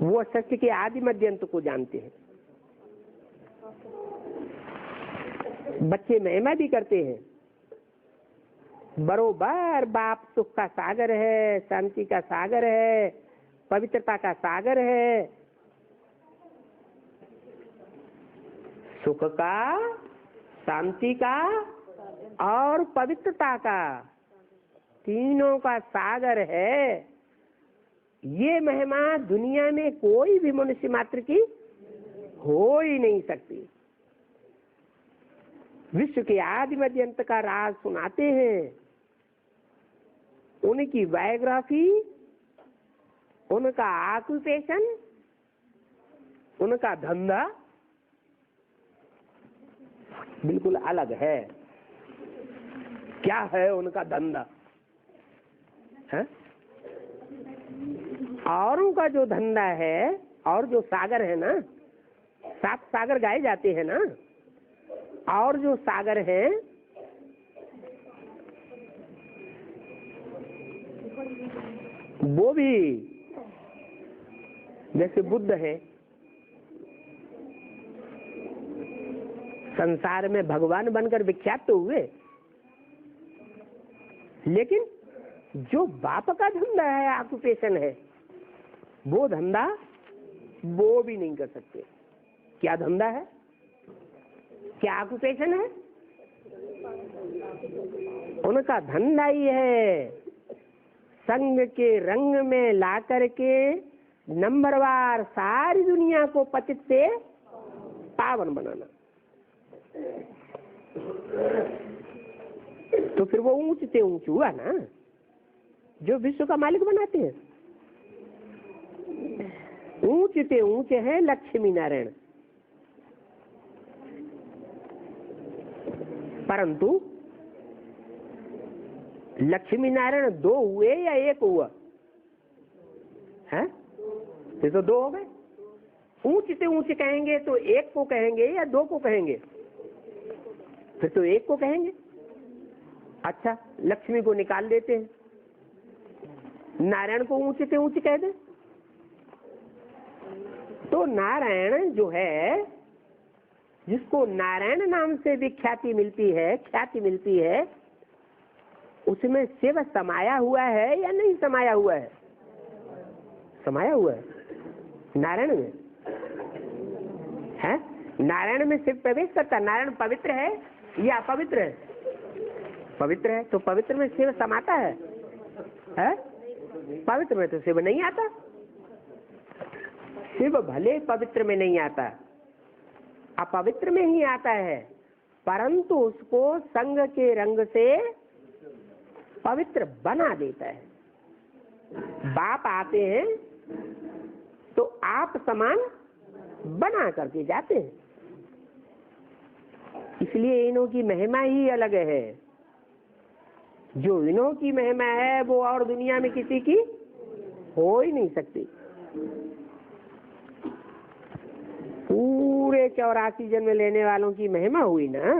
Speaker 1: वो सत्य के आदि मध्य अंत को जानते हैं। बच्चे महिमा भी करते हैं, बरोबर बाप सुख का सागर है, शांति का सागर है, पवित्रता का सागर है। सुख का, शांति का और पवित्रता का, तीनों का सागर है। ये महिमा दुनिया में कोई भी मनुष्य मात्र की हो ही नहीं सकती। विश्व के आदि मध्य अंत का राज सुनाते हैं। उनकी बायोग्राफी, उनका ऑक्यूपेशन, उनका धंधा बिल्कुल अलग है। क्या है उनका धंधा है? औरों का जो धंधा है और जो सागर है ना, 7 सागर गाए जाते हैं ना, और जो सागर है वो भी जैसे बुद्ध है, संसार में भगवान बनकर विख्यात तो हुए, लेकिन जो बाप का धंधा है, ऑक्यूपेशन है, वो धंधा वो भी नहीं कर सकते। क्या धंधा है? क्या ऑक्यूपेशन है? उनका धंधा ही है संग के रंग में ला करके नंबरवार सारी दुनिया को पतित से पावन बनाना। तो फिर वो ऊंच से ऊंच हुआ ना, जो विश्व का मालिक बनाते हैं। ऊंच से ऊंच है लक्ष्मी नारायण, परंतु लक्ष्मी नारायण 2 हुए या 1 हुआ है? ये तो 2 हो गए। ऊंच से ऊंच कहेंगे तो 1 को कहेंगे या 2 को कहेंगे? फिर तो 1 को कहेंगे। अच्छा, लक्ष्मी को निकाल देते हैं, नारायण को ऊंच से ऊंच कह दे, तो नारायण जो है, जिसको नारायण नाम से भी ख्याति मिलती है, ख्याति मिलती है, उसमें शिव समाया हुआ है या नहीं समाया हुआ है? समाया हुआ है नारायण में, है? नारायण में शिव प्रवेश करता। नारायण पवित्र है या अपवित्र है? पवित्र है, तो पवित्र में शिव समाता है? पवित्र में तो शिव नहीं आता। शिव भले पवित्र में नहीं आता, अपवित्र में ही आता है, परंतु उसको संग के रंग से पवित्र बना देता है। बाप आते हैं तो आप समान बना करके जाते हैं। इसलिए इन्हों की महिमा ही अलग है। जो इन्हों की महिमा है वो और दुनिया में किसी की हो ही नहीं सकती। पूरे 84 जन्म लेने वालों की महिमा हुई ना,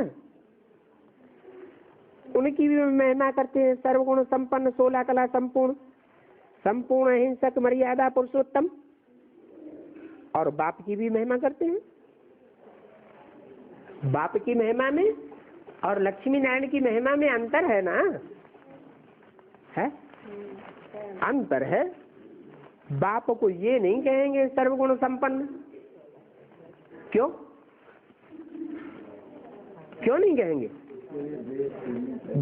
Speaker 1: उनकी भी महिमा करते हैं। सर्वगुण संपन्न, 16 कला संपूर्ण, संपूर्ण अहिंसक, मर्यादा पुरुषोत्तम, और बाप की भी महिमा करते हैं। बाप की महिमा में और लक्ष्मी नारायण की महिमा में अंतर है ना, है? अंतर है। बाप को ये नहीं कहेंगे सर्वगुण संपन्न। क्यों? क्यों नहीं कहेंगे?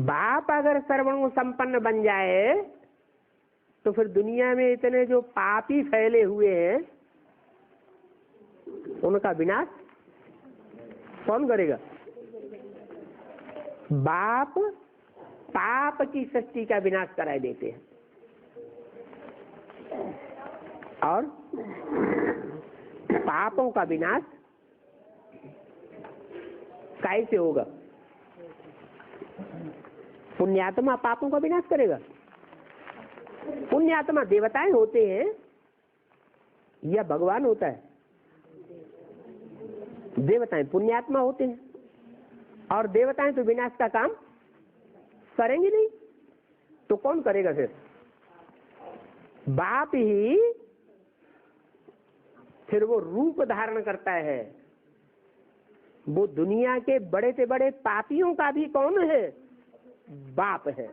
Speaker 1: बाप अगर सर्वगुण संपन्न बन जाए तो फिर दुनिया में इतने जो पापी फैले हुए हैं उनका विनाश कौन करेगा? बाप पाप की सृष्टि का विनाश कराए देते हैं। और पापों का विनाश कैसे होगा? पुण्यात्मा पापों का विनाश करेगा? पुण्यात्मा देवताएं होते हैं या भगवान होता है? देवताएं पुण्यात्मा होते हैं, और देवताएं तो विनाश का काम करेंगे नहीं, तो कौन करेगा? बाप ही फिर वो रूप धारण करता है। वो दुनिया के बड़े से बड़े पापियों का भी कौन है? बाप है।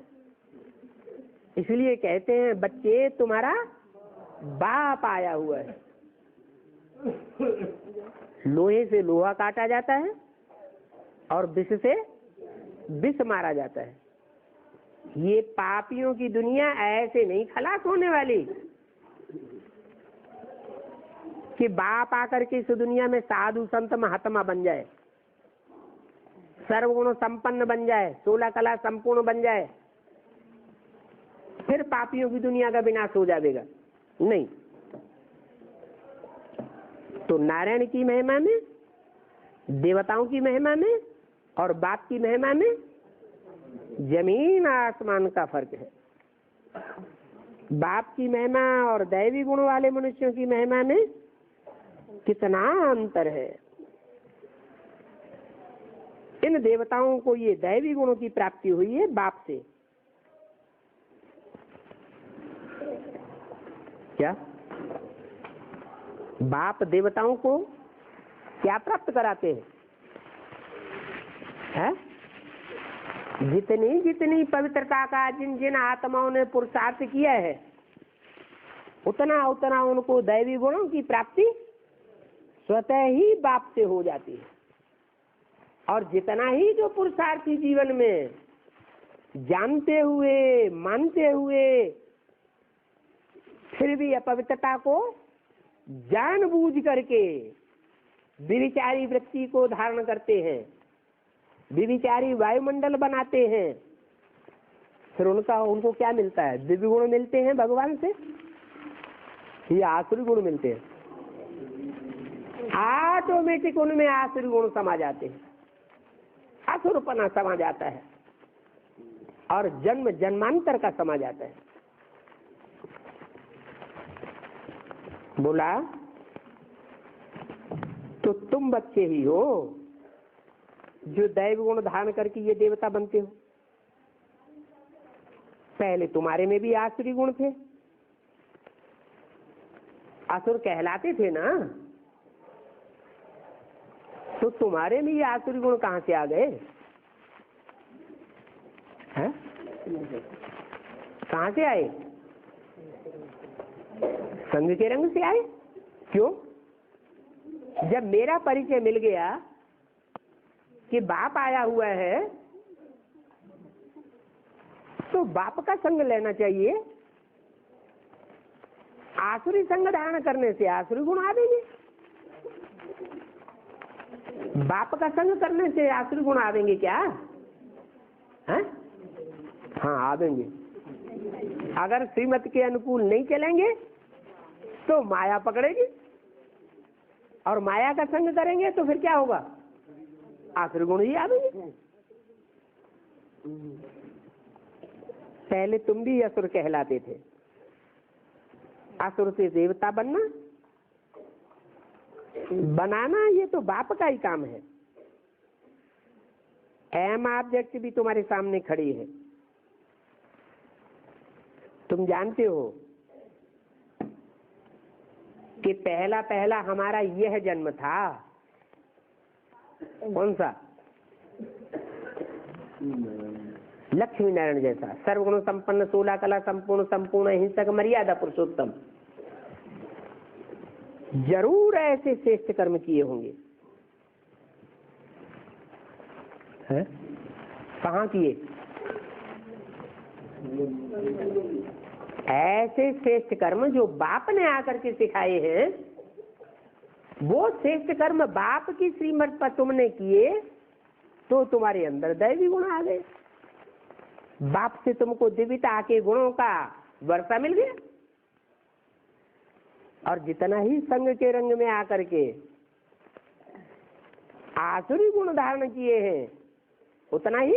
Speaker 1: इसलिए कहते हैं बच्चे तुम्हारा बाप आया हुआ है। लोहे से लोहा काटा जाता है और विष से विष मारा जाता है। ये पापियों की दुनिया ऐसे नहीं खलास होने वाली कि बाप आकर के इस दुनिया में साधु संत महात्मा बन जाए, सर्वगुण संपन्न बन जाए, 16 कला संपूर्ण बन जाए, फिर पापियों की दुनिया का विनाश हो जाएगा। नहीं, तो नारायण की महिमा में, देवताओं की महिमा में और बाप की महिमा में जमीन आसमान का फर्क है। बाप की महिमा और दैवी गुण वाले मनुष्यों की महिमा में कितना अंतर है। इन देवताओं को ये दैवी गुणों की प्राप्ति हुई है बाप से। क्या बाप देवताओं को क्या प्राप्त कराते हैं? जितनी जितनी पवित्रता का जिन जिन आत्माओं ने पुरुषार्थ किया है, उतना उतना उनको दैवी गुणों की प्राप्ति स्वतः ही बाप से हो जाती है। और जितना ही जो पुरुषार्थी जीवन में जानते हुए मानते हुए फिर भी अपवित्रता को जानबूझ करके विविचारी वृत्ति को धारण करते हैं, विविचारी वायुमंडल बनाते हैं, फिर उनको क्या मिलता है? दिव्य गुण मिलते हैं भगवान से या आसुरी गुण मिलते हैं? ऑटोमेटिक उनमें आसुरी गुण समा जाते हैं, असुरपना समा जाता है और जन्म जन्मांतर का समा जाता है। बोला तो तुम बच्चे ही हो जो दैव गुण धारण करके ये देवता बनते हो। पहले तुम्हारे में भी आसुरी गुण थे, असुर कहलाते थे ना, तो तुम्हारे में ये आसुरी गुण कहां से आ गए? हैं? कहां से आए? संग के रंग से आए। क्यों? जब मेरा परिचय मिल गया कि बाप आया हुआ है, तो बाप का संग लेना चाहिए। आसुरी संग धारण करने से आसुरी गुण आवेंगे, बाप का संग करने से आसुरी गुण आवेंगे क्या? हैं? हाँ आवेंगे। अगर श्रीमत के अनुकूल नहीं चलेंगे तो माया पकड़ेगी, और माया का संग करेंगे तो फिर क्या होगा? आसुरी गुण ही आवेंगे। पहले तुम भी असुर कहलाते थे। असुर से देवता बनाना ये तो बाप का ही काम है। एम ऑब्जेक्ट भी तुम्हारे सामने खड़ी है। तुम जानते हो कि पहला पहला हमारा यह जन्म था। कौन सा? लक्ष्मी नारायण जैसा सर्वगुण संपन्न, 16 कला संपूर्ण, संपूर्ण हिंसक, मर्यादा पुरुषोत्तम। जरूर ऐसे श्रेष्ठ कर्म किए होंगे। है? कहाँ किए? ऐसे श्रेष्ठ कर्म जो बाप ने आकर के सिखाए हैं, वो श्रेष्ठ कर्म बाप की श्रीमत पर तुमने किए तो तुम्हारे अंदर दैवी गुण आ गए। बाप से तुमको दिव्यता के गुणों का वर्षा मिल गया। और जितना ही संग के रंग में आकर के आसुरी गुण धारण किए हैं, उतना ही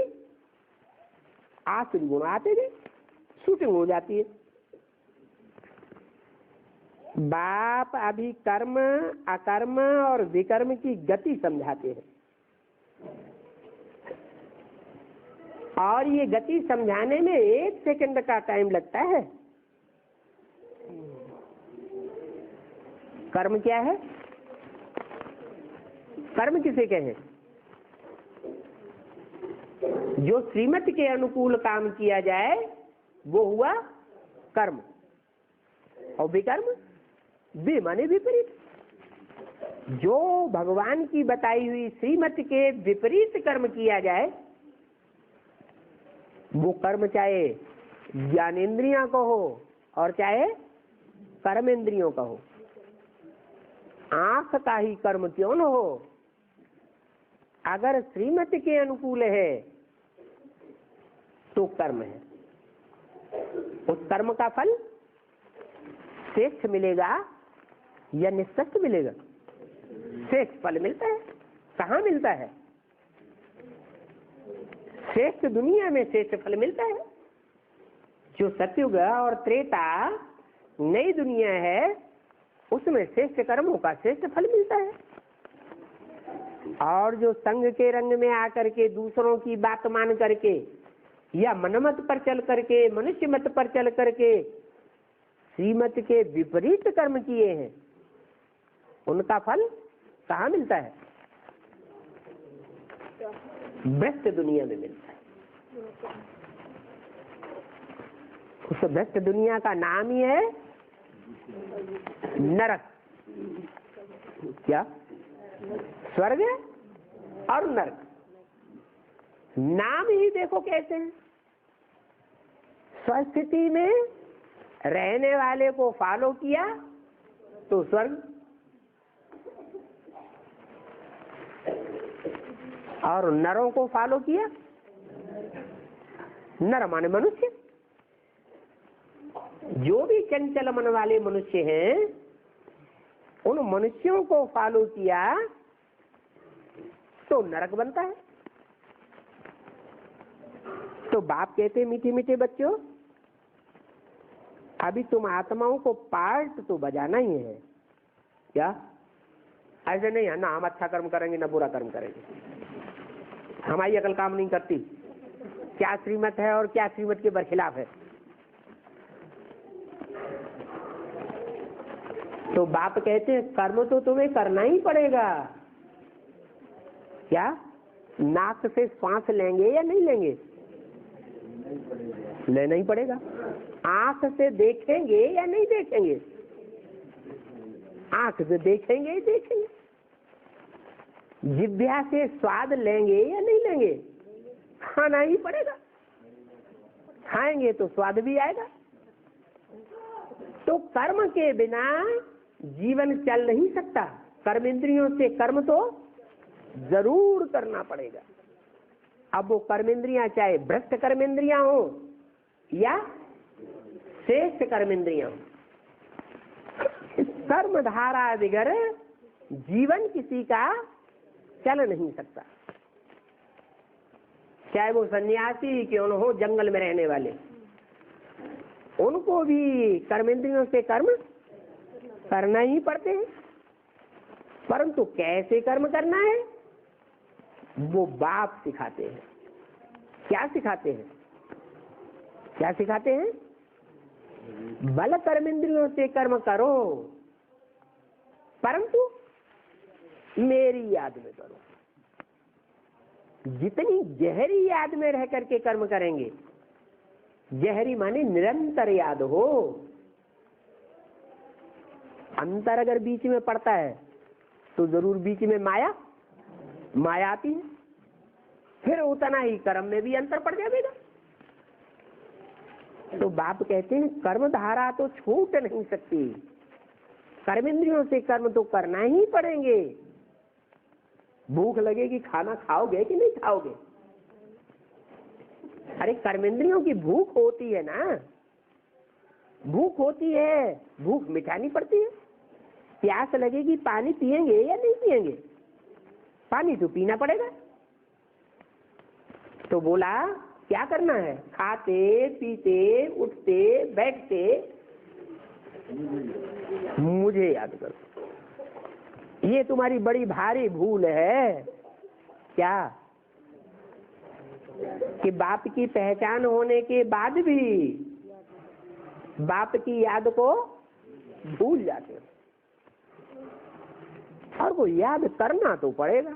Speaker 1: आसुरी गुण आते गए, शूटिंग हो जाती है। बाप अभी कर्म, अकर्म और विकर्म की गति समझाते हैं, और ये गति समझाने में 1 सेकंड का टाइम लगता है। कर्म क्या है? कर्म किसे कहें? जो श्रीमत के अनुकूल काम किया जाए वो हुआ कर्म, और विकर्म, वे माने विपरीत। जो भगवान की बताई हुई श्रीमत के विपरीत कर्म किया जाए वो कर्म चाहे ज्ञानेन्द्रियों का हो और चाहे कर्मेंद्रियों का हो। आंख का ही कर्म क्यों न हो, अगर श्रीमत के अनुकूल है तो कर्म है। उस कर्म का फल श्रेष्ठ मिलेगा या निश्चित मिलेगा? श्रेष्ठ फल मिलता है। कहाँ मिलता है? श्रेष्ठ दुनिया में श्रेष्ठ फल मिलता है। जो सतयुग और त्रेता नई दुनिया है उसमें श्रेष्ठ कर्मों का श्रेष्ठ फल मिलता है। और जो संग के रंग में आकर के दूसरों की बात मान करके या मनमत पर चल करके, मनुष्य मत पर चल करके श्रीमत के विपरीत कर्म किए हैं, उनका फल कहाँ मिलता है? भ्रष्ट दुनिया में मिलता है। उस भ्रष्ट दुनिया का नाम ही है नरक। क्या? स्वर्ग और नरक। नाम ही देखो कैसे हैं। स्वस्थिति में रहने वाले को फॉलो किया तो स्वर्ग, और नरों को फॉलो किया, नर माने मनुष्य। जो भी चंचल मन वाले मनुष्य हैं उन मनुष्यों को फॉलो किया तो नरक बनता है। तो बाप कहते मीठे मीठे बच्चों, अभी तुम आत्माओं को पार्ट तो बजाना ही है। क्या? ऐसे नहीं है ना हम अच्छा कर्म करेंगे ना बुरा कर्म करेंगे, हमारी अकल काम नहीं करती। क्या श्रीमत है और क्या श्रीमत के बरखिलाफ है। तो बाप कहते हैं कर्म तो तुम्हें करना ही पड़ेगा। क्या? नाक से सांस लेंगे या नहीं लेंगे? लेना ही पड़ेगा। आंख से देखेंगे या नहीं देखेंगे? आंख से देखेंगे ही देखेंगे। जिह्वा से स्वाद लेंगे या नहीं लेंगे? खाना ही पड़ेगा। खाएंगे तो स्वाद भी आएगा। तो कर्म के बिना जीवन चल नहीं सकता। कर्म इंद्रियों से कर्म तो जरूर करना पड़ेगा। अब वो कर्मेंद्रियां चाहे भ्रष्ट कर्मेंद्रियां हो या श्रेष्ठ कर्मेंद्रियां हो, कर्म धारा बगैर जीवन किसी का चल नहीं सकता। चाहे वो सन्यासी क्यों न हो, जंगल में रहने वाले, उनको भी कर्मेंद्रियों से कर्म करना ही पड़ते हैं। परंतु कैसे कर्म करना है वो बाप सिखाते हैं। क्या सिखाते हैं? क्या सिखाते हैं? बल कर्मेंद्रियों से कर्म करो, परंतु मेरी याद में करो। जितनी गहरी याद में रह करके कर्म करेंगे, गहरी माने निरंतर याद हो। अंतर अगर बीच में पड़ता है तो जरूर बीच में माया आती है, फिर उतना ही कर्म में भी अंतर पड़ जाएगा। तो बाप कहते हैं कर्म धारा तो छूट नहीं सकती, कर्मेंद्रियों से कर्म तो करना ही पड़ेंगे। भूख लगेगी, खाना खाओगे कि नहीं खाओगे? अरे कर्मेंद्रियों की भूख होती है ना, भूख होती है, भूख मिटानी पड़ती है। प्यास लगेगी, पानी पिएंगे या नहीं पिएंगे? पानी तो पीना पड़ेगा। तो बोला क्या करना है? खाते पीते उठते बैठते मुझे याद करो। ये तुम्हारी बड़ी भारी भूल है क्या, कि बाप की पहचान होने के बाद भी बाप की याद को भूल जाते हो। और वो याद करना तो पड़ेगा।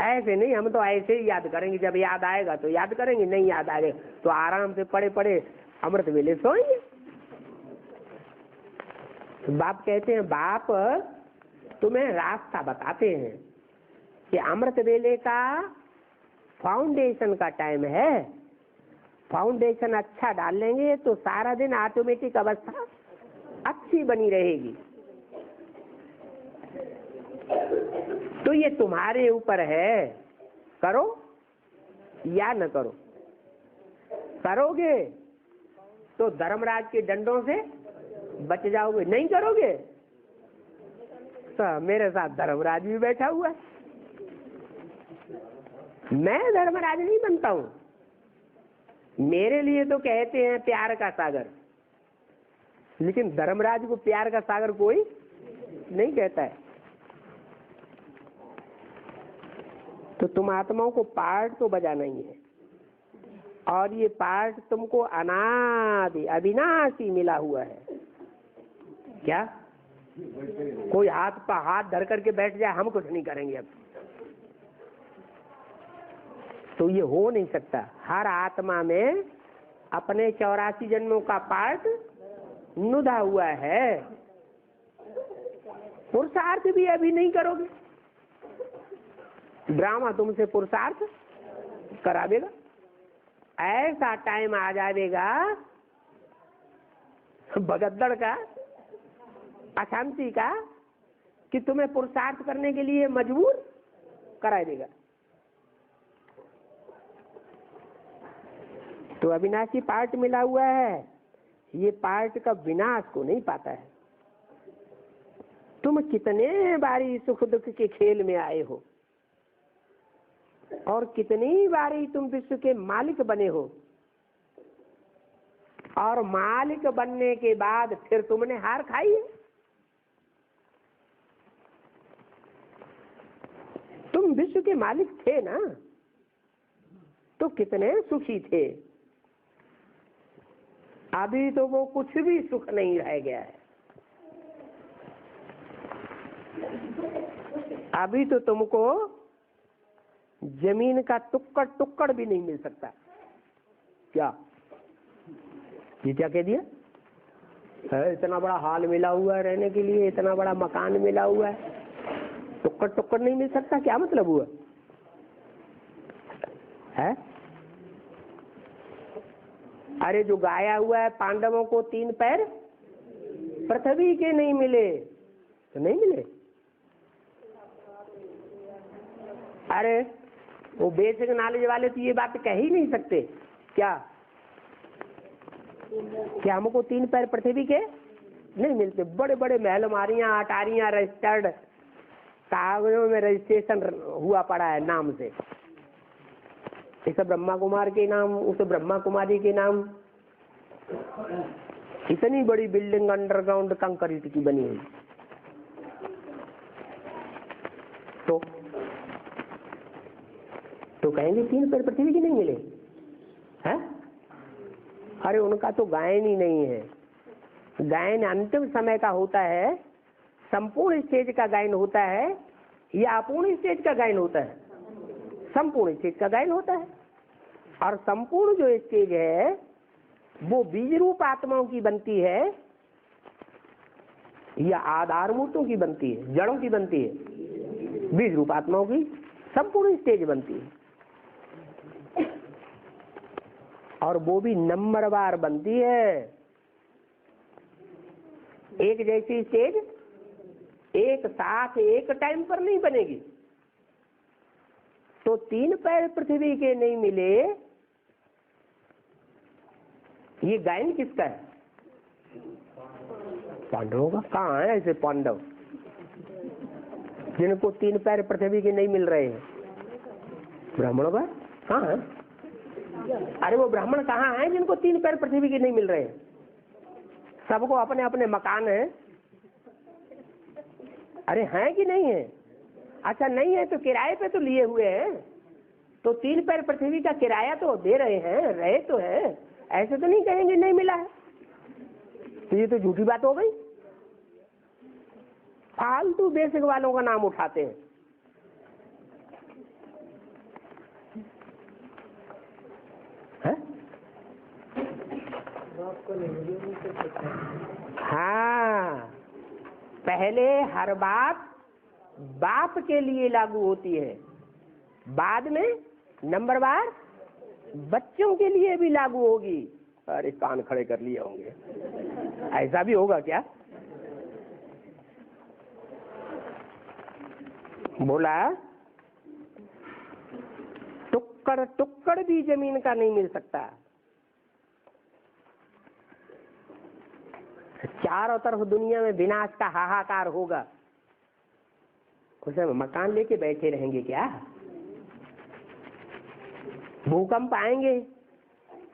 Speaker 1: ऐसे नहीं, हम तो ऐसे ही याद करेंगे, जब याद आएगा तो याद करेंगे, नहीं याद आएगा तो आराम से पड़े पड़े अमृत वेले सोएंगे। तो बाप कहते हैं, बाप तुम्हें रास्ता बताते हैं कि अमृत वेले का फाउंडेशन का टाइम है। फाउंडेशन अच्छा डाल लेंगे तो सारा दिन ऑटोमेटिक अवस्था अच्छी बनी रहेगी। तो ये तुम्हारे ऊपर है, करो या न करो। करोगे तो धर्मराज के डंडों से बच जाओगे, नहीं करोगे तो मेरे साथ धर्मराज भी बैठा हुआ है। मैं धर्मराज नहीं बनता हूं। मेरे लिए तो कहते हैं प्यार का सागर, लेकिन धर्मराज को प्यार का सागर कोई नहीं कहता है। तो तुम आत्माओं को पार्ट तो बजाना ही है, और ये पार्ट तुमको अनादि अविनाशी मिला हुआ है। क्या कोई हाथ पर हाथ धर करके बैठ जाए, हम कुछ नहीं करेंगे अब, तो ये हो नहीं सकता। हर आत्मा में अपने 84 जन्मों का पार्ट नुदा हुआ है। पुरुषार्थ भी अभी नहीं करोगे, ड्रामा तुमसे पुरुषार्थ करावेगा। ऐसा टाइम आ जाएगा भगद्दड़ का, अशांति का, कि तुम्हें पुरुषार्थ करने के लिए मजबूर करा देगा। तो अविनाशी पार्ट मिला हुआ है, ये पार्ट का विनाश को नहीं पाता है। तुम कितने बारी सुख दुख के खेल में आए हो, और कितनी बारी तुम विश्व के मालिक बने हो, और मालिक बनने के बाद फिर तुमने हार खाई है। तुम विश्व के मालिक थे ना, तो कितने सुखी थे। अभी तो वो कुछ भी सुख नहीं रह गया है। अभी तो तुमको जमीन का टुक्कड़ टुक्कड़ भी नहीं मिल सकता। क्या ये क्या कह दिया है? इतना बड़ा हाल मिला हुआ है रहने के लिए, इतना बड़ा मकान मिला हुआ है, टुक्कड़ टुक्कड़ नहीं मिल सकता, क्या मतलब हुआ है? अरे जो गाया हुआ है, पांडवों को 3 पैर पृथ्वी के नहीं मिले तो नहीं मिले। अरे वो बेसिक नॉलेज वाले तो ये बात कह ही नहीं सकते। क्या हमको 3 पैर पृथ्वी के नहीं मिलते? बड़े बड़े महल मारियां अटारियां रजिस्टर्ड कागजों में रजिस्ट्रेशन हुआ पड़ा है नाम से, इस ब्रह्मा कुमार के नाम, उस ब्रह्मा कुमारी के नाम। इतनी बड़ी बिल्डिंग अंडरग्राउंड कंक्रीट की बनी हुई। तो कहेंगे 3 पैर पृथ्वी के नहीं मिले हैं? अरे उनका तो गायन ही नहीं है। गायन अंतिम समय का होता है, संपूर्ण स्टेज का गायन होता है, या अपूर्ण स्टेज का गायन होता है? संपूर्ण स्टेज का गायन होता है। और संपूर्ण जो स्टेज है वो बीज रूप आत्माओं की बनती है या आधार मूर्तों की बनती है, जड़ों की बनती है? बीज रूप आत्माओं की संपूर्ण स्टेज बनती है, और वो भी नंबरवार बनती है। एक जैसी स्टेज एक साथ एक टाइम पर नहीं बनेगी। तो 3 पैर पृथ्वी के नहीं मिले, ये गायन किसका है? पांडवों का कहाँ है ऐसे पांडव जिनको 3 पैर पृथ्वी के नहीं मिल रहे हैं? ब्राह्मणों का कहाँ है? अरे वो ब्राह्मण कहाँ है जिनको 3 पैर पृथ्वी के नहीं मिल रहे हैं? सबको अपने अपने मकान है। अरे हैं कि नहीं है? अच्छा नहीं है तो किराए पे तो लिए हुए हैं, तो 3 पैर पृथ्वी का किराया तो दे रहे हैं, रहे तो है, ऐसे तो नहीं कहेंगे नहीं मिला है। तो ये तो झूठी बात हो गई। फालतू बेसिक वालों का नाम उठाते हैं। हाँ, पहले हर बात बाप के लिए लागू होती है, बाद में नंबरवार बच्चों के लिए भी लागू होगी। अरे कान खड़े कर लिए होंगे, ऐसा भी होगा क्या? बोला टुक्कड़ टुक्कड़ भी जमीन का नहीं मिल सकता। चारों तरफ दुनिया में विनाश का हाहाकार होगा, उसे मकान लेके बैठे रहेंगे क्या? भूकंप आएंगे।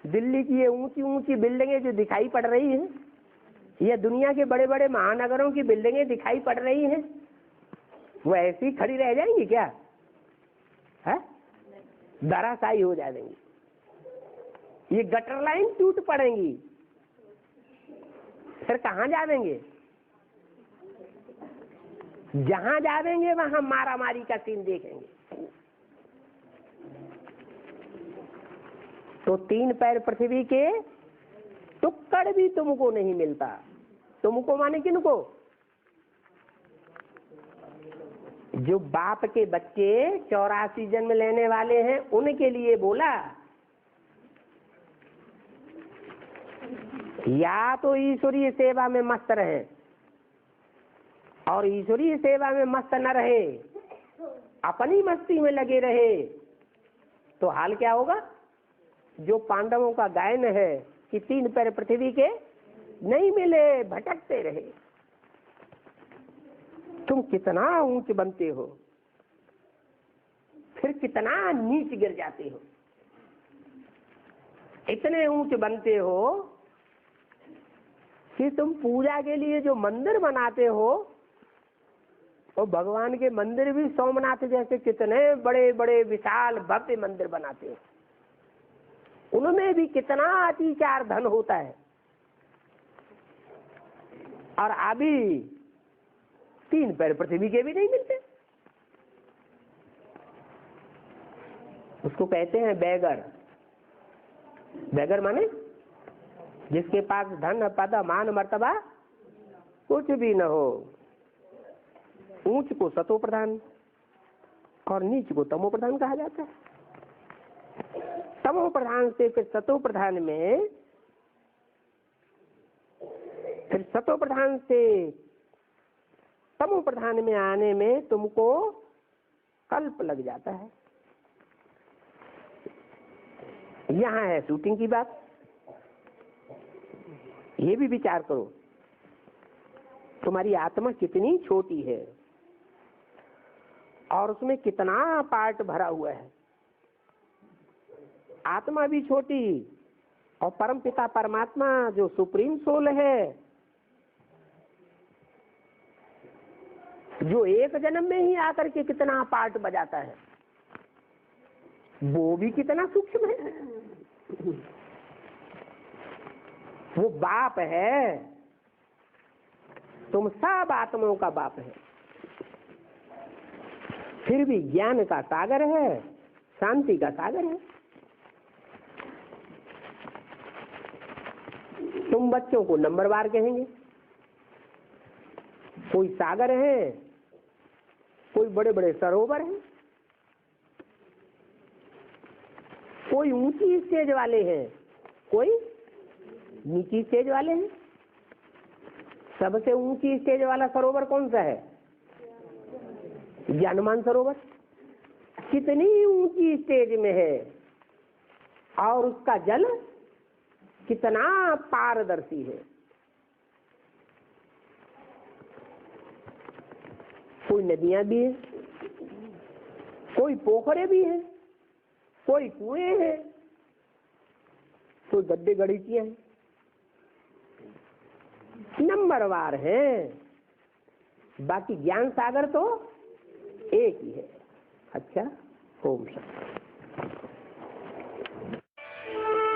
Speaker 1: दिल्ली की ये ऊंची ऊंची बिल्डिंगें जो दिखाई पड़ रही हैं, या दुनिया के बड़े बड़े महानगरों की बिल्डिंगें दिखाई पड़ रही हैं, वो ऐसी खड़ी रह जाएंगी क्या? है धराशायी हो जाएंगी। ये गटर लाइन टूट पड़ेंगी, फिर कहाँ जावेंगे? जहां जावेंगे वहां मारा मारी का सीन देखेंगे। तो 3 पैर पृथ्वी के टुक्कड़ भी तुमको नहीं मिलता। तुमको माने किनको? जो बाप के बच्चे 84 जन्म लेने वाले हैं उनके लिए बोला। या तो ईश्वरीय सेवा में मस्त रहे, और ईश्वरीय सेवा में मस्त न रहे, अपनी मस्ती में लगे रहे, तो हाल क्या होगा? जो पांडवों का गायन है कि 3 पैर पृथ्वी के नहीं मिले, भटकते रहे। तुम कितना ऊंच बनते हो, फिर कितना नीच गिर जाते हो। इतने ऊंच बनते हो कि तुम पूजा के लिए जो मंदिर बनाते हो, और भगवान के मंदिर भी सोमनाथ जैसे कितने बड़े बड़े विशाल भव्य मंदिर बनाते हो, उनमें भी कितना अतिचार धन होता है। और अभी 3 पैर पृथ्वी के भी नहीं मिलते। उसको कहते हैं बेगर। बेगर माने जिसके पास धन पद मान मर्तबा कुछ भी न हो। ऊंच को सतो प्रधान और नीच को तमो प्रधान कहा जाता है। तमो प्रधान से फिर सतो प्रधान में, फिर सतो प्रधान से तमो प्रधान में आने में तुमको कल्प लग जाता है। यहां है शूटिंग की बात। ये भी विचार करो, तुम्हारी आत्मा कितनी छोटी है और उसमें कितना पार्ट भरा हुआ है। आत्मा भी छोटी, और परम पिता परमात्मा जो सुप्रीम सोल है, जो एक जन्म में ही आकर के कितना पार्ट बजाता है, वो भी कितना सूक्ष्म है। वो बाप है, तुम सब आत्माओं का बाप है, फिर भी ज्ञान का सागर है, शांति का सागर है। तुम बच्चों को नंबरवार कहेंगे, कोई सागर है, कोई बड़े बड़े सरोवर हैं, कोई ऊंची स्टेज वाले हैं, कोई नीची स्टेज वाले हैं। सबसे ऊंची स्टेज वाला सरोवर कौन सा है? ज्ञानमान सरोवर। कितनी ऊंची स्टेज में है, और उसका जल कितना पारदर्शी है। कोई नदियां भी हैं, कोई पोखरे भी हैं, कोई कुएं हैं, कोई गड्ढे गड़ीचियां हैं, नंबरवार हैं। बाकी ज्ञान सागर तो एक ही है। अच्छा, ओम शांति।